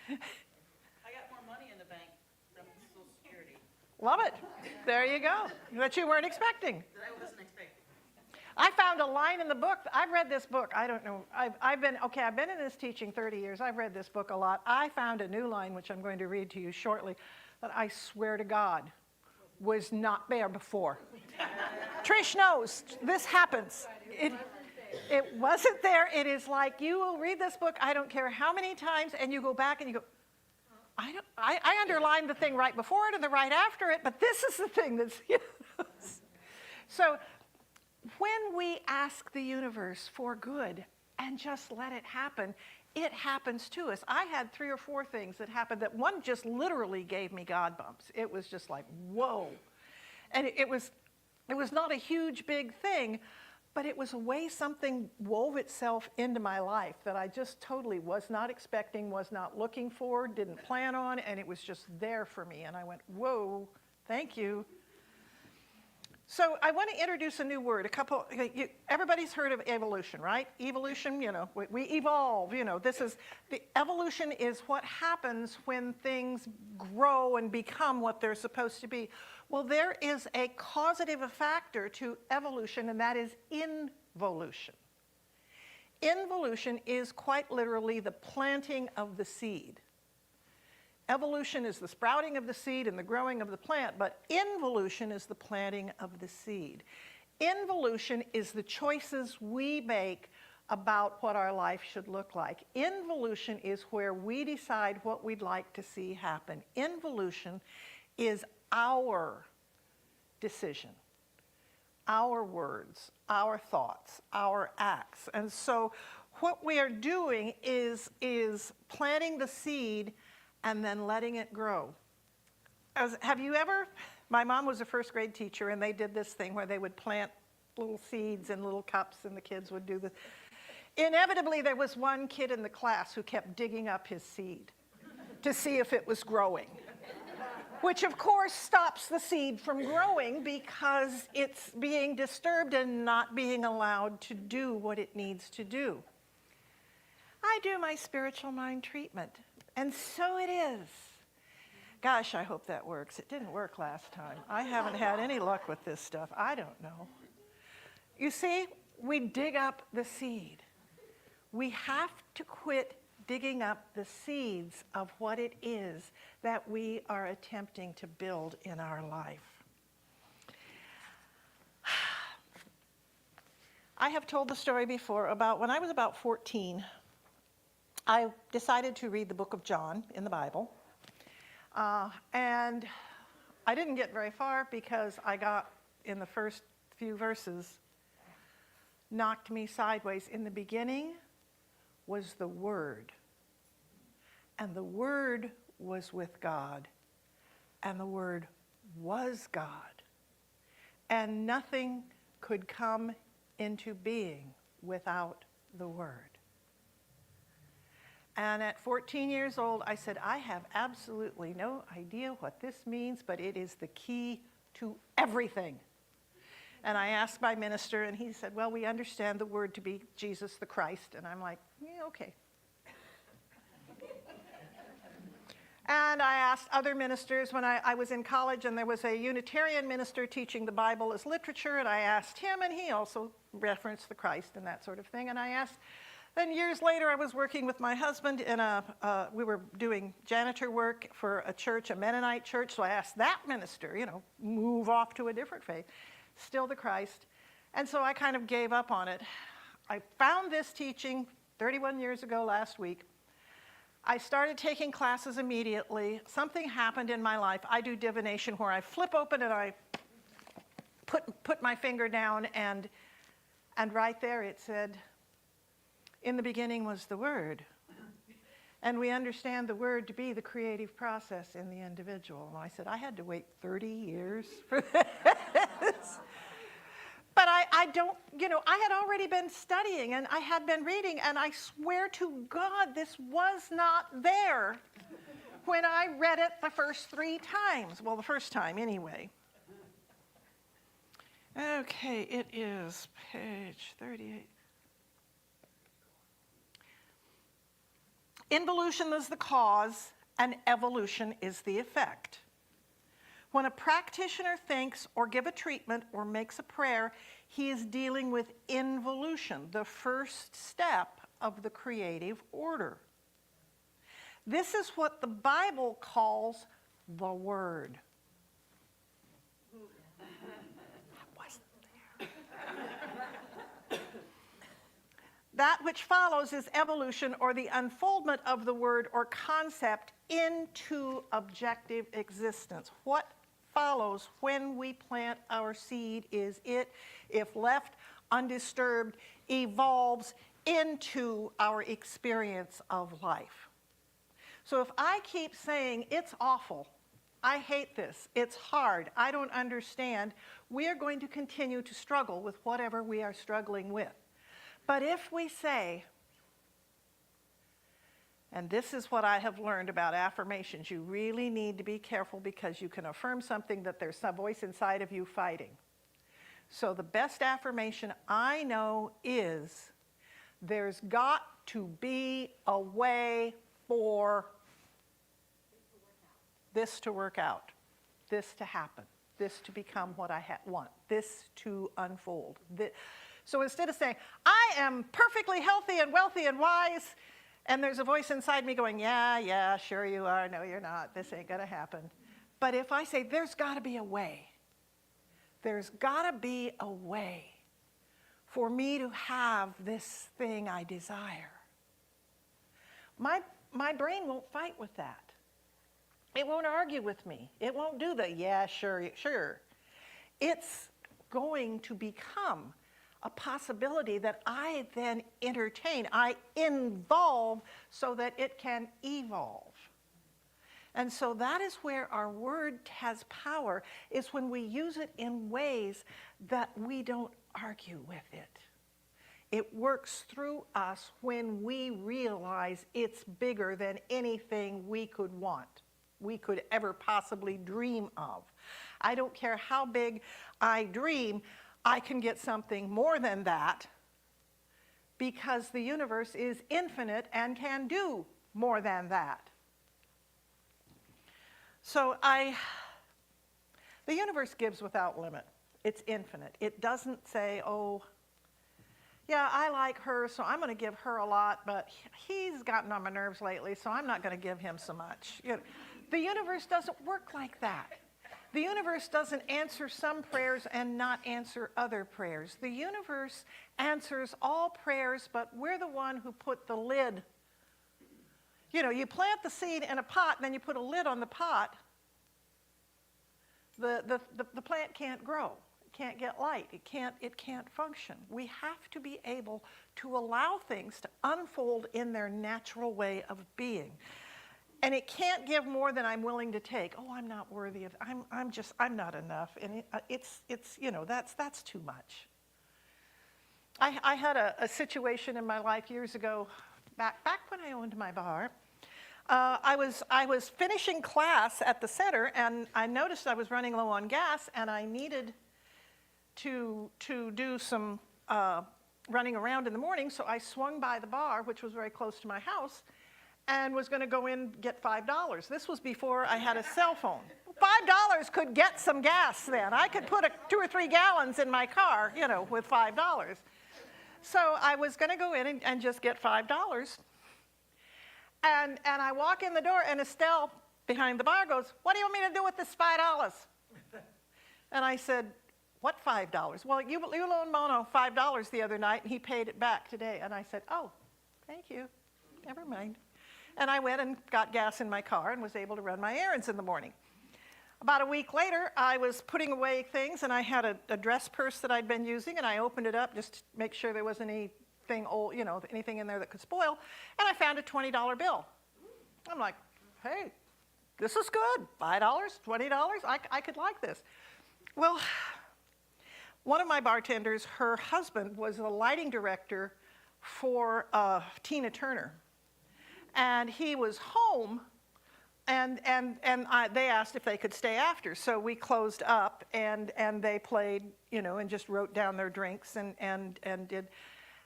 [SPEAKER 1] I got more money in the bank from Social Security
[SPEAKER 7] Love it. There you go. That you weren't expecting.
[SPEAKER 1] that I wasn't expecting.
[SPEAKER 7] I found a line in the book. I've read this book. I don't know. I've been in this teaching 30 years. I've read this book a lot. I found a new line, which I'm going to read to you shortly, that I swear to God was not there before. Trish knows this happens. It wasn't there. It is like you will read this book, I don't care how many times, and you go back and you go, I underlined the thing right before it and the right after it, but this is the thing that's, So when we ask the universe for good and just let it happen, it happens to us. I had 3 or 4 things that happened that one just literally gave me God bumps. It was just like, whoa. And it was not a huge, big thing, but it was a way something wove itself into my life that I just totally was not expecting, was not looking for, didn't plan on, and it was just there for me. And I went, whoa, thank you. So I want to introduce a new word. Everybody's heard of evolution, right? Evolution, we evolve. The evolution is what happens when things grow and become what they're supposed to be. Well, there is a causative factor to evolution, and that is involution. Involution is quite literally the planting of the seed. Evolution is the sprouting of the seed and the growing of the plant, but involution is the planting of the seed. Involution is the choices we make about what our life should look like. Involution is where we decide what we'd like to see happen. Involution is our decision, our words, our thoughts, our acts. And so what we are doing is planting the seed and then letting it grow. My mom was a first grade teacher, and they did this thing where they would plant little seeds in little cups, and the kids would do this. Inevitably, there was one kid in the class who kept digging up his seed to see if it was growing, which of course stops the seed from growing because it's being disturbed and not being allowed to do what it needs to do. I do my spiritual mind treatment. And so it is. Gosh, I hope that works. It didn't work last time. I haven't had any luck with this stuff. I don't know. You see, we dig up the seed. We have to quit digging up the seeds of what it is that we are attempting to build in our life. I have told the story before about when I was about 14, I decided to read the book of John in the Bible, and I didn't get very far because I got, in the first few verses, knocked me sideways. In the beginning was the Word, and the Word was with God, and the Word was God, and nothing could come into being without the Word. And at 14 years old, I said, I have absolutely no idea what this means, but it is the key to everything. And I asked my minister, and he said, well, we understand the word to be Jesus the Christ. And I'm like, yeah, okay. And I asked other ministers when I was in college, and there was a Unitarian minister teaching the Bible as literature, and I asked him, and he also referenced the Christ and that sort of thing. And I asked, then years later, I was working with my husband in we were doing janitor work for a church, a Mennonite church, so I asked that minister, move off to a different faith, still the Christ. And so I kind of gave up on it. I found this teaching 31 years ago last week. I started taking classes immediately. Something happened in my life. I do divination where I flip open and I put my finger down, and right there it said, in the beginning was the Word. And we understand the Word to be the creative process in the individual. And I said, I had to wait 30 years for this. But I don't, I had already been studying and I had been reading, and I swear to God, this was not there when I read it the first 3 times. Well, the first time anyway. Okay, it is page 38. Involution is the cause, and evolution is the effect. When a practitioner thinks or gives a treatment or makes a prayer, he is dealing with involution, the first step of the creative order. This is what the Bible calls the Word. That which follows is evolution, or the unfoldment of the word or concept into objective existence. What follows when we plant our seed is it, if left undisturbed, evolves into our experience of life. So if I keep saying, it's awful, I hate this, it's hard, I don't understand, we are going to continue to struggle with whatever we are struggling with. But if we say, and this is what I have learned about affirmations, you really need to be careful, because you can affirm something that there's some voice inside of you fighting. So the best affirmation I know is, there's got to be a way for this to work out, this to happen, this to become what I want, this to unfold. So instead of saying, I am perfectly healthy and wealthy and wise, and there's a voice inside me going, yeah, sure you are, no you're not, this ain't gonna happen. But if I say, there's gotta be a way, there's gotta be a way for me to have this thing I desire, my brain won't fight with that. It won't argue with me. It won't do the, yeah, sure. It's going to become a possibility that I then entertain. I involve so that it can evolve. And so that is where our word has power, is when we use it in ways that we don't argue with it. It works through us when we realize it's bigger than anything we could want, we could ever possibly dream of. I don't care how big I dream, I can get something more than that, because the universe is infinite and can do more than that. So the universe gives without limit. It's infinite. It doesn't say, oh, yeah, I like her, so I'm going to give her a lot, but he's gotten on my nerves lately, so I'm not going to give him so much. The universe doesn't work like that. The universe doesn't answer some prayers and not answer other prayers. The universe answers all prayers, but we're the one who put the lid. You plant the seed in a pot, and then you put a lid on the pot. The plant can't grow. It can't get light. It can't function. We have to be able to allow things to unfold in their natural way of being. And it can't give more than I'm willing to take. Oh, I'm not worthy of, I'm not enough. And that's too much. I had a situation in my life years ago, back when I owned my bar. I was finishing class at the center, and I noticed I was running low on gas, and I needed to do some running around in the morning, so I swung by the bar, which was very close to my house, and was going to go in get $5. This was before I had a cell phone. $5 could get some gas then. I could put 2 or 3 gallons in my car, with $5. So I was going to go in and just get $5. And I walk in the door, and Estelle behind the bar goes, "What do you want me to do with this $5? And I said, "What $5? Well, you loaned Mono $5 the other night, and he paid it back today." And I said, "Oh, thank you. Never mind." And I went and got gas in my car and was able to run my errands in the morning. About a week later, I was putting away things, and I had a dress purse that I'd been using, and I opened it up just to make sure there wasn't anything old, anything in there that could spoil, and I found a $20 bill. I'm like, hey, this is good. $5, $20, I could like this. Well, one of my bartenders, her husband was the lighting director for Tina Turner. And he was home, and they asked if they could stay after. So we closed up, and they played, you know, and just wrote down their drinks and did.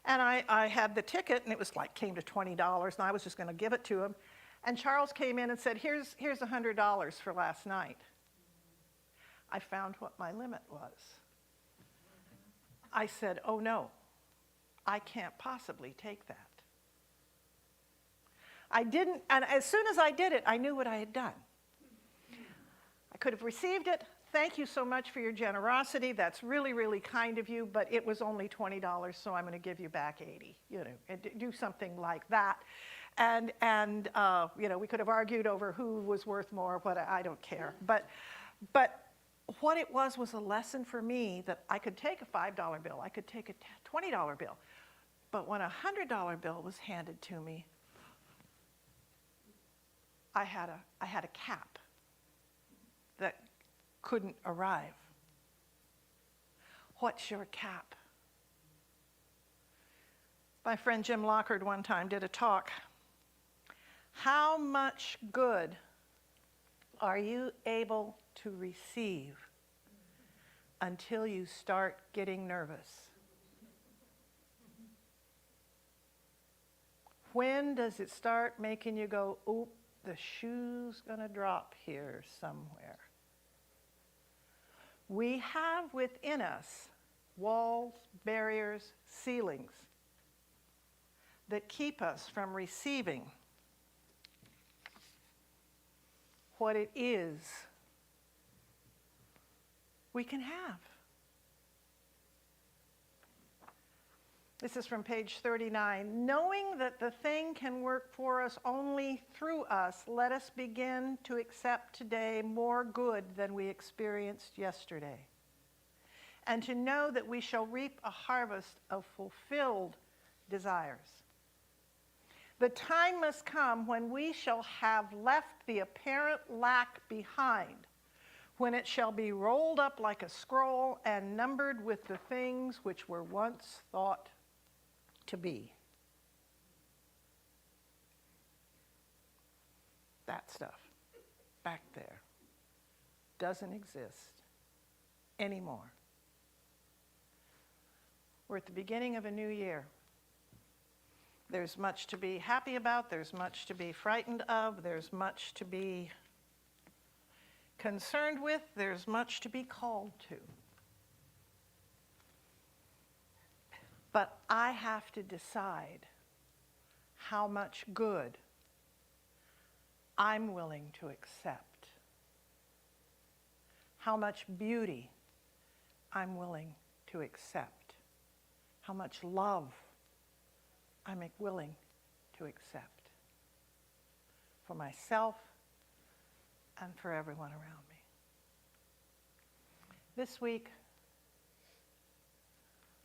[SPEAKER 7] And I had the ticket, and it was like, came to $20, and I was just going to give it to him. And Charles came in and said, here's $100 for last night. I found what my limit was. I said, oh no, I can't possibly take that. I didn't, and as soon as I did it, I knew what I had done. I could have received it. Thank you so much for your generosity. That's really, really kind of you, but it was only $20, so I'm going to give you back 80. You know, and do something like that. And you know, we could have argued over who was worth more, but I don't care. But what it was a lesson for me that I could take a $5 bill, I could take a $20 bill, but when a $100 bill was handed to me, I had a cap that couldn't arrive. What's your cap? My friend Jim Lockard one time did a talk. How much good are you able to receive until you start getting nervous? When does it start making you go, oop, the shoe's gonna drop here somewhere? We have within us walls, barriers, ceilings that keep us from receiving what it is we can have. This is from page 39. Knowing that the thing can work for us only through us, let us begin to accept today more good than we experienced yesterday, and to know that we shall reap a harvest of fulfilled desires. The time must come when we shall have left the apparent lack behind, when it shall be rolled up like a scroll and numbered with the things which were once thought to be. That stuff back there doesn't exist anymore. We're at the beginning of a new year. There's much to be happy about, there's much to be frightened of, there's much to be concerned with, there's much to be called to. But I have to decide how much good I'm willing to accept, how much beauty I'm willing to accept, how much love I'm willing to accept for myself and for everyone around me. This week,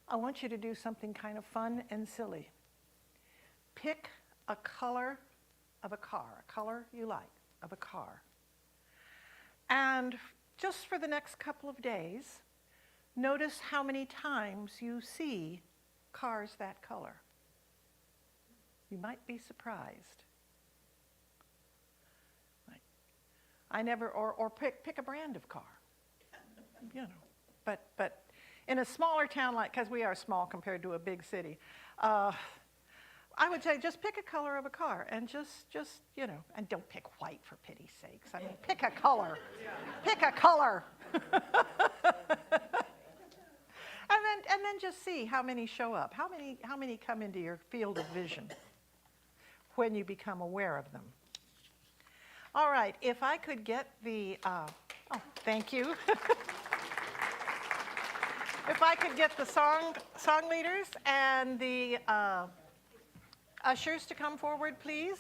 [SPEAKER 7] I want you to do something kind of fun and silly. Pick a color of a car, a color you like of a car. And just for the next couple of days, notice how many times you see cars that color. You might be surprised. I never, or pick a brand of car, you know, but in a smaller town like, because we are small compared to a big city, I would say just pick a color of a car and just you know, and don't pick white for pity's sakes. I mean, pick a color. Pick a color. And then just see how many show up. How many come into your field of vision when you become aware of them. All right, if I could get the, oh, thank you. If I could get the song leaders and the ushers to come forward, please.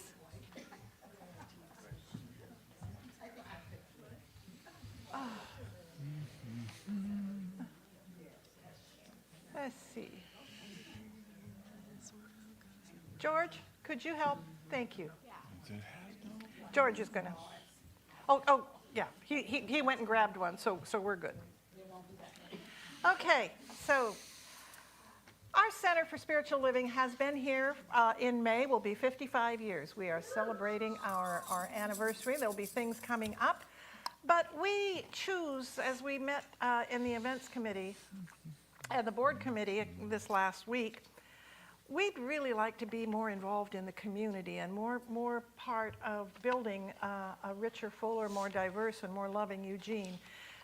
[SPEAKER 7] Oh. Let's see. George, could you help? Thank you. George is going to. Oh, yeah. He went and grabbed one, so we're good. Okay. So, our Center for Spiritual Living has been here in May, will be 55 years. We are celebrating our anniversary. There will be things coming up. But we choose, as we met in the events committee and the board committee this last week, we'd really like to be more involved in the community and more part of building a richer, fuller, more diverse, and more loving Eugene.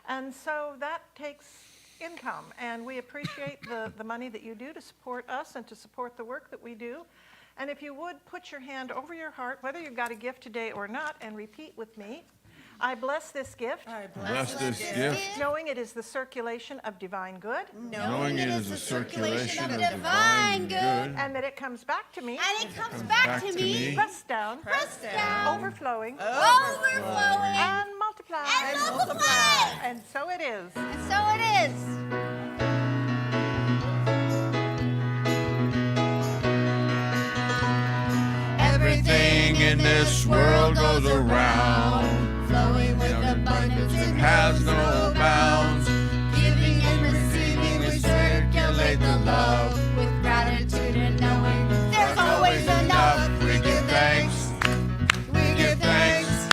[SPEAKER 7] And so that takes income, and we appreciate the money that you do to support us and to support the work that we do. And if you would, put your hand over your heart, whether you've got a gift today or not, and repeat with me. I bless this gift,
[SPEAKER 3] Bless this gift,
[SPEAKER 7] knowing it is the circulation of divine good,
[SPEAKER 3] knowing it is the circulation of divine good,
[SPEAKER 7] and that it comes back to me,
[SPEAKER 4] And it comes back to me,
[SPEAKER 7] pressed down, overflowing,
[SPEAKER 4] overflowing,
[SPEAKER 7] and multiplied.
[SPEAKER 4] and multiplied.
[SPEAKER 7] And so it is.
[SPEAKER 4] And so it is.
[SPEAKER 3] everything in this world goes around,
[SPEAKER 4] Flowing with abundance
[SPEAKER 3] it
[SPEAKER 4] and
[SPEAKER 3] has no bounds.
[SPEAKER 4] giving and receiving, we circulate the love with gratitude and knowing there's always enough.
[SPEAKER 3] We give thanks, we give thanks,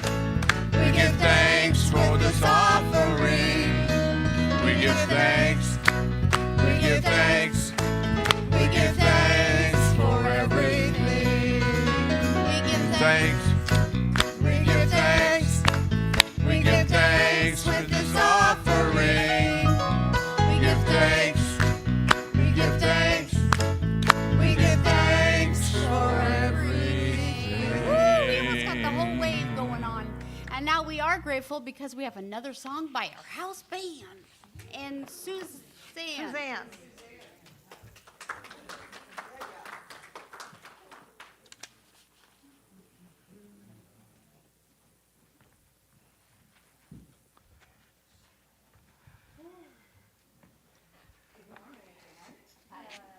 [SPEAKER 3] we give thanks for this offering. We give thanks, we give thanks, we give thanks for everything.
[SPEAKER 4] We give
[SPEAKER 3] Thanks, we give thanks, we give thanks with this offering. We give thanks, we give thanks, we give thanks for everything.
[SPEAKER 4] It's got the whole wave going on. And now we are grateful because we have another song by our house band and Suzanne.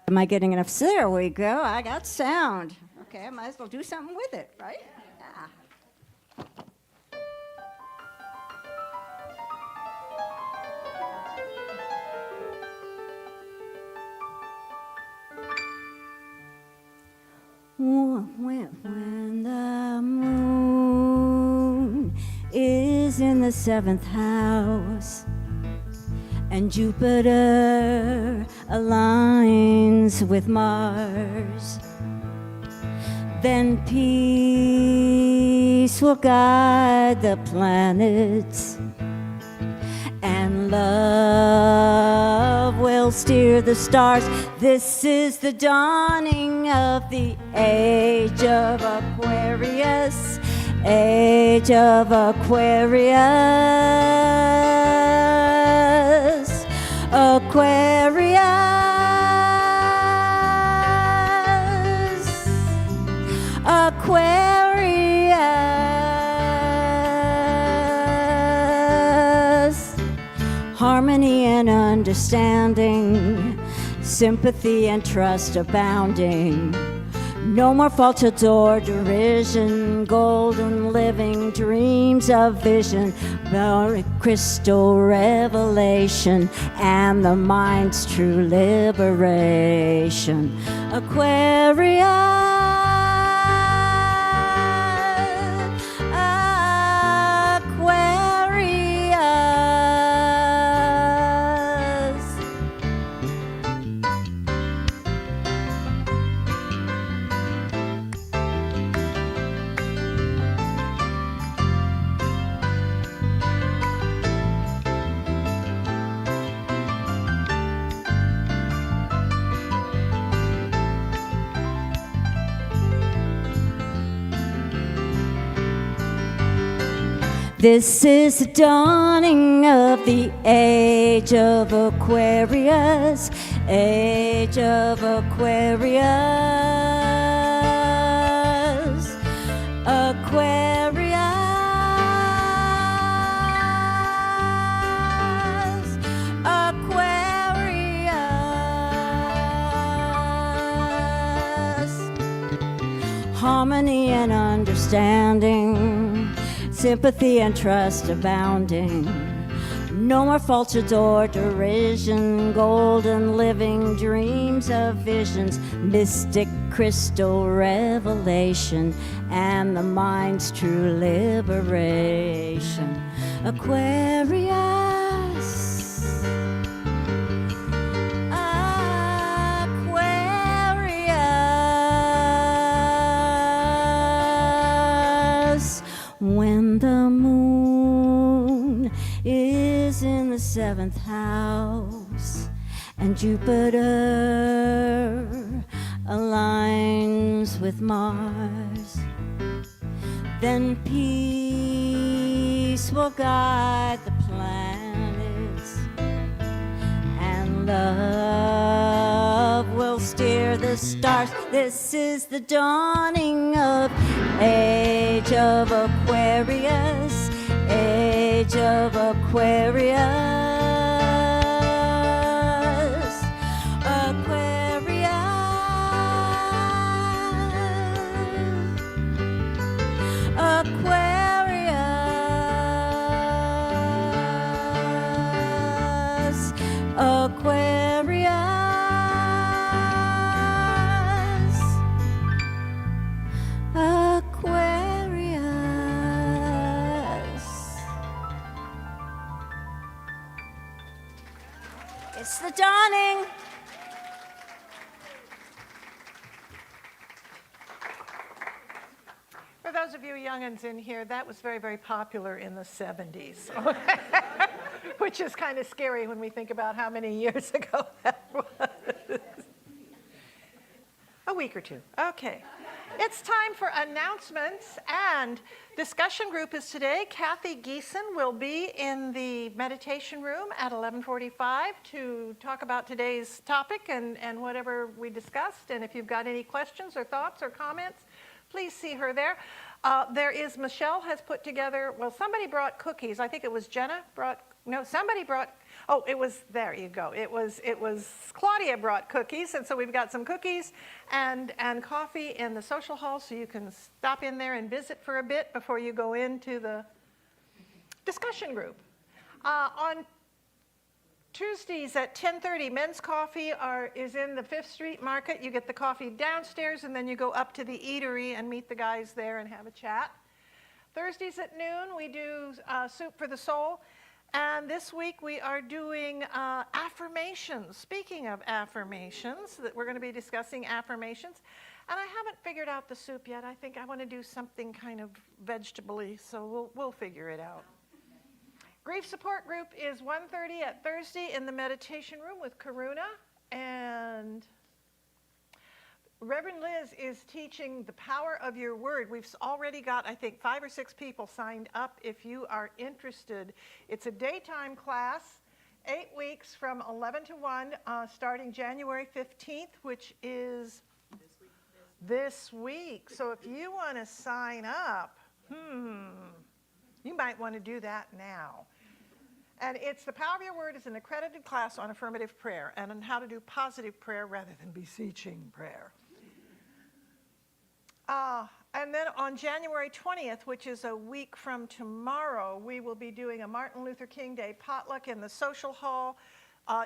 [SPEAKER 6] Am I getting enough? There we go. I got sound. Okay, I might as well do something with it, right? Yeah. When the moon is in the seventh house and Jupiter aligns with Mars, then peace will guide the planets and love will steer the stars. This is the dawning of the age of Aquarius, age of Aquarius, Aquarius, Aquarius. Harmony and understanding, sympathy and trust abounding. No more falsehood or derision, golden living dreams of vision, crystal revelation, and the mind's true liberation. Aquarius. This is the dawning of the age of Aquarius, age of Aquarius, Aquarius, Aquarius. Harmony and understanding, sympathy and trust abounding. No more falsehood or derision, golden living dreams of visions, mystic crystal revelation, and the mind's true liberation. Aquarius, Aquarius, when the moon is in the 7th house and Jupiter aligns with Mars, then peace will guide the planets and love will steer the stars. This is the dawning of age of Aquarius, age of Aquarius, Aquarius, Aquarius, Aquarius, Aquarius. It's the dawning.
[SPEAKER 7] For those of you young'uns in here, that was very, very popular in the 70s, which is kind of scary when we think about how many years ago that was. A week or two. Okay. It's time for announcements, and discussion group is today. Kathy Geeson will be in the meditation room at 11:45 to talk about today's topic and whatever we discussed. And if you've got any questions or thoughts or comments, please see her there. Michelle has put together, well, somebody brought cookies. I think it was Jenna somebody brought, oh, it was, there you go. It was Claudia brought cookies, and so we've got some cookies and coffee in the social hall, so you can stop in there and visit for a bit before you go into the discussion group. On Tuesdays at 10:30, men's coffee is in the 5th Street Market. You get the coffee downstairs, and then you go up to the eatery and meet the guys there and have a chat. Thursdays at noon, we do Soup for the Soul. And this week we are doing affirmations. Speaking of affirmations, that we're going to be discussing affirmations. And I haven't figured out the soup yet. I think I want to do something kind of vegetable-y, so we'll figure it out. Grief support group is 1:30 at Thursday in the meditation room with Karuna. And Reverend Liz is teaching the power of your word. We've already got, I think, 5 or 6 people signed up if you are interested. It's a daytime class, 8 weeks from 11 to 1, starting January 15th, which is this week. So if you want to sign up, you might want to do that now. And it's the power of your word is an accredited class on affirmative prayer and on how to do positive prayer rather than beseeching prayer. And then on January 20th, which is a week from tomorrow, we will be doing a Martin Luther King Day potluck in the social hall.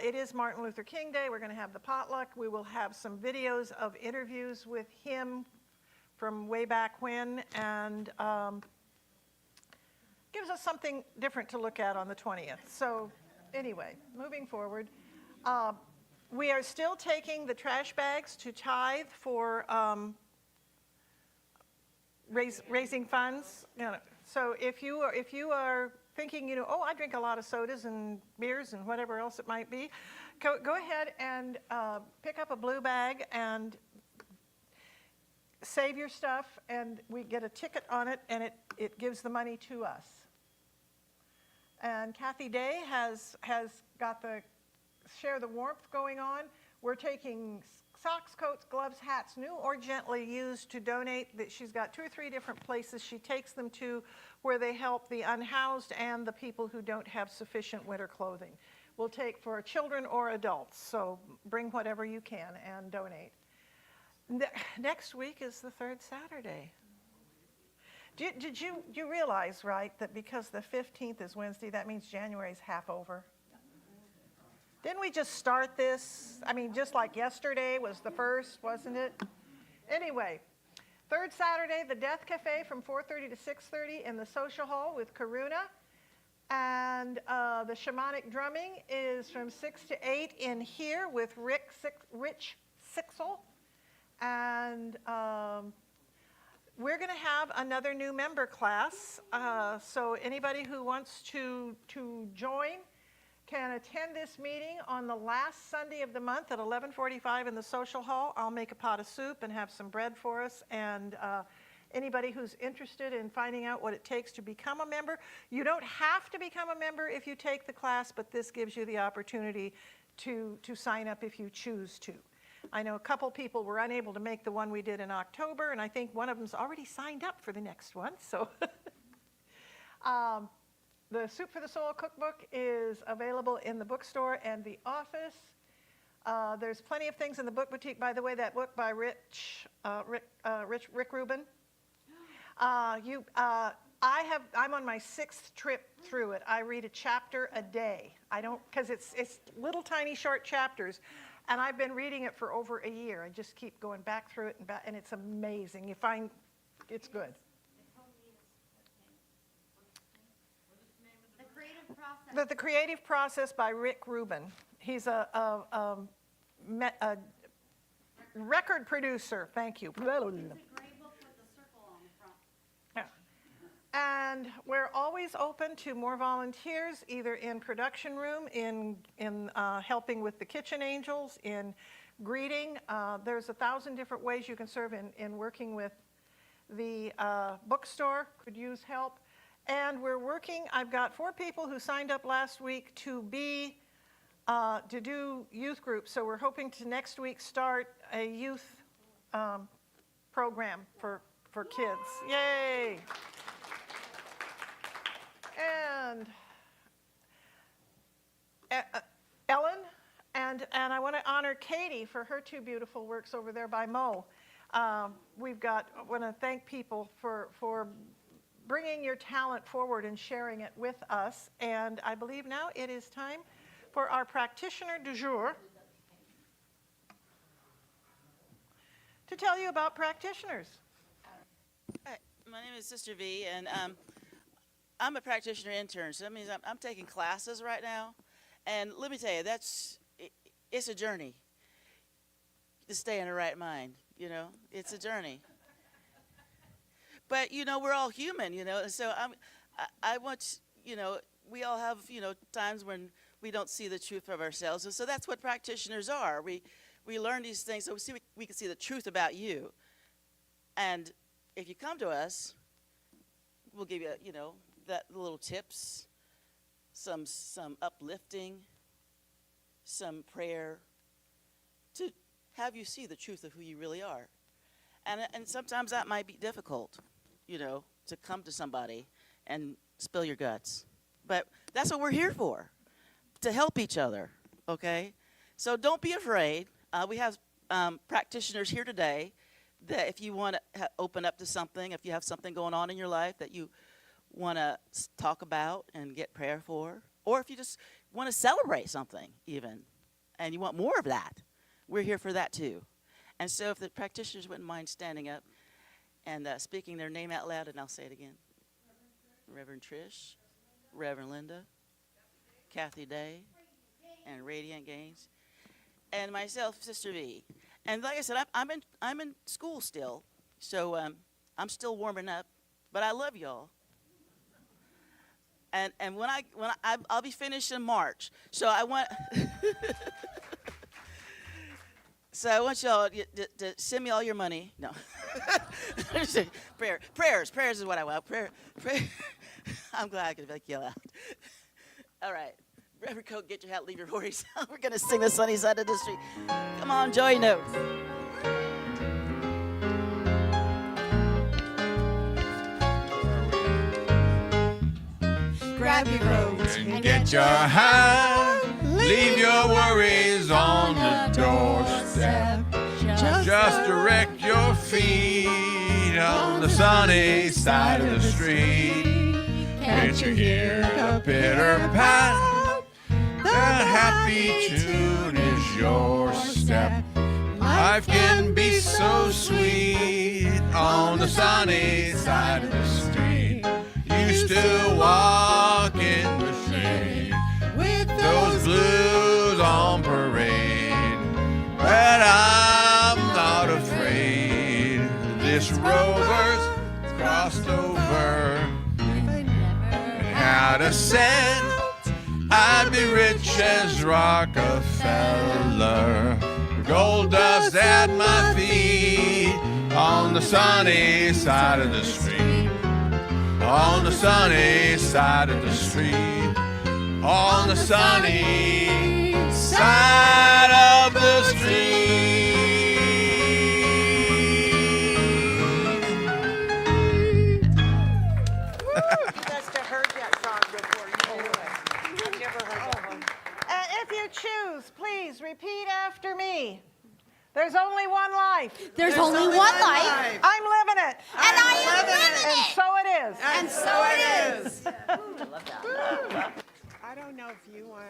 [SPEAKER 7] It is Martin Luther King Day. We're going to have the potluck. We will have some videos of interviews with him from way back when, and gives us something different to look at on the 20th. So anyway, moving forward. We are still taking the trash bags to tithe for raising funds. So if you are thinking, oh, I drink a lot of sodas and beers and whatever else it might be, go ahead and pick up a blue bag and save your stuff, and we get a ticket on it, and it gives the money to us. And Kathy Day has got the Share the Warmth going on. We're taking socks, coats, gloves, hats, new or gently used, to donate. She's got 2 or 3 different places she takes them to where they help the unhoused and the people who don't have sufficient winter clothing. We'll take for children or adults, so bring whatever you can and donate. Next week is the 3rd Saturday. Did you realize, right, that because the 15th is Wednesday, that means January's half over? Didn't we just start this? I mean, just like yesterday was the first, wasn't it? Anyway, third Saturday, the Death Cafe from 4:30 to 6:30 in the social hall with Karuna. And the shamanic drumming is from 6 to 8 in here with Rich Sixel. And we're going to have another new member class. So anybody who wants to join can attend this meeting on the last Sunday of the month at 11:45 in the social hall. I'll make a pot of soup and have some bread for us. And anybody who's interested in finding out what it takes to become a member, you don't have to become a member if you take the class, but this gives you the opportunity to sign up if you choose to. I know a couple people were unable to make the one we did in October, and I think one of them's already signed up for the next one. So the Soup for the Soul cookbook is available in the bookstore and the office. There's plenty of things in the book boutique. By the way, that book by Rick Rubin. I'm on my 6th trip through it. I read a chapter a day. I don't, because it's little tiny short chapters, and I've been reading it for over a year. I just keep going back through it and it's amazing. You find it's good.
[SPEAKER 4] The Creative Process.
[SPEAKER 7] The Creative Process by Rick Rubin. He's a record producer. Thank you.
[SPEAKER 4] It's a gray book with a circle on the front.
[SPEAKER 7] Yeah. And we're always open to more volunteers, either in production room, in helping with the kitchen angels, in greeting. There's 1,000 different ways you can serve in working with the bookstore. Could use help. And we're working, I've got 4 people who signed up last week to do youth groups. So we're hoping to next week start a youth program for kids. Yay! And Ellen, and I want to honor Katie for her 2 beautiful works over there by Mo. I want to thank people for bringing your talent forward and sharing it with us. And I believe now it is time for our practitioner du jour to tell you about practitioners.
[SPEAKER 1] Hi, my name is Sister V, and I'm a practitioner intern, so that means I'm taking classes right now. And let me tell you, it's a journey to stay in the right mind, It's a journey. But, we're all human, and so I want, we all have, times when we don't see the truth of ourselves. And so that's what practitioners are. We learn these things so we can see the truth about you. And if you come to us, we'll give you, that little tips, some uplifting, some prayer to have you see the truth of who you really are. And sometimes that might be difficult, to come to somebody and spill your guts. But that's what we're here for, to help each other, okay? So don't be afraid. We have practitioners here today that if you want to open up to something, if you have something going on in your life that you want to talk about and get prayer for, or if you just want to celebrate something even, and you want more of that, we're here for that too. And so if the practitioners wouldn't mind standing up and speaking their name out loud, and I'll say it again. Reverend Trish, Reverend Linda, Kathy Day, and Radiant Gaines, and myself, Sister V. And like I said, I'm in school still, so I'm still warming up, but I love y'all. And when I'll be finished in March, so I want y'all to send me all your money. No, prayers is what I want. Prayer. I'm glad I could make you out. All right, Reverend Coke, get your hat, leave your worries. We're gonna sing the sunny side of the street. Come on, joy notes.
[SPEAKER 4] Grab your coat
[SPEAKER 3] And get your hat, leave your worries on the doorstep. Just direct your feet street, on the sunny side of the street. Can't you hear the pitter pat? That happy tune is your step. Life can be so sweet on the sunny side of the street. You still walk in the shade with those blues on parade. But I'm not afraid. This rover's crossed over. Had a cent, I'd be rich as Rockefeller. Gold dust at my feet on the sunny side of the street. On the sunny side of the street. On the sunny side of the street.
[SPEAKER 7] You must have heard that song before. You knew it. I've never heard that one. If you choose, please repeat after me. There's only one life.
[SPEAKER 4] There's only one life,
[SPEAKER 7] I'm living it.
[SPEAKER 4] and I am living
[SPEAKER 7] And
[SPEAKER 4] it.
[SPEAKER 7] so it is.
[SPEAKER 4] And so it is.
[SPEAKER 2] I don't know if you want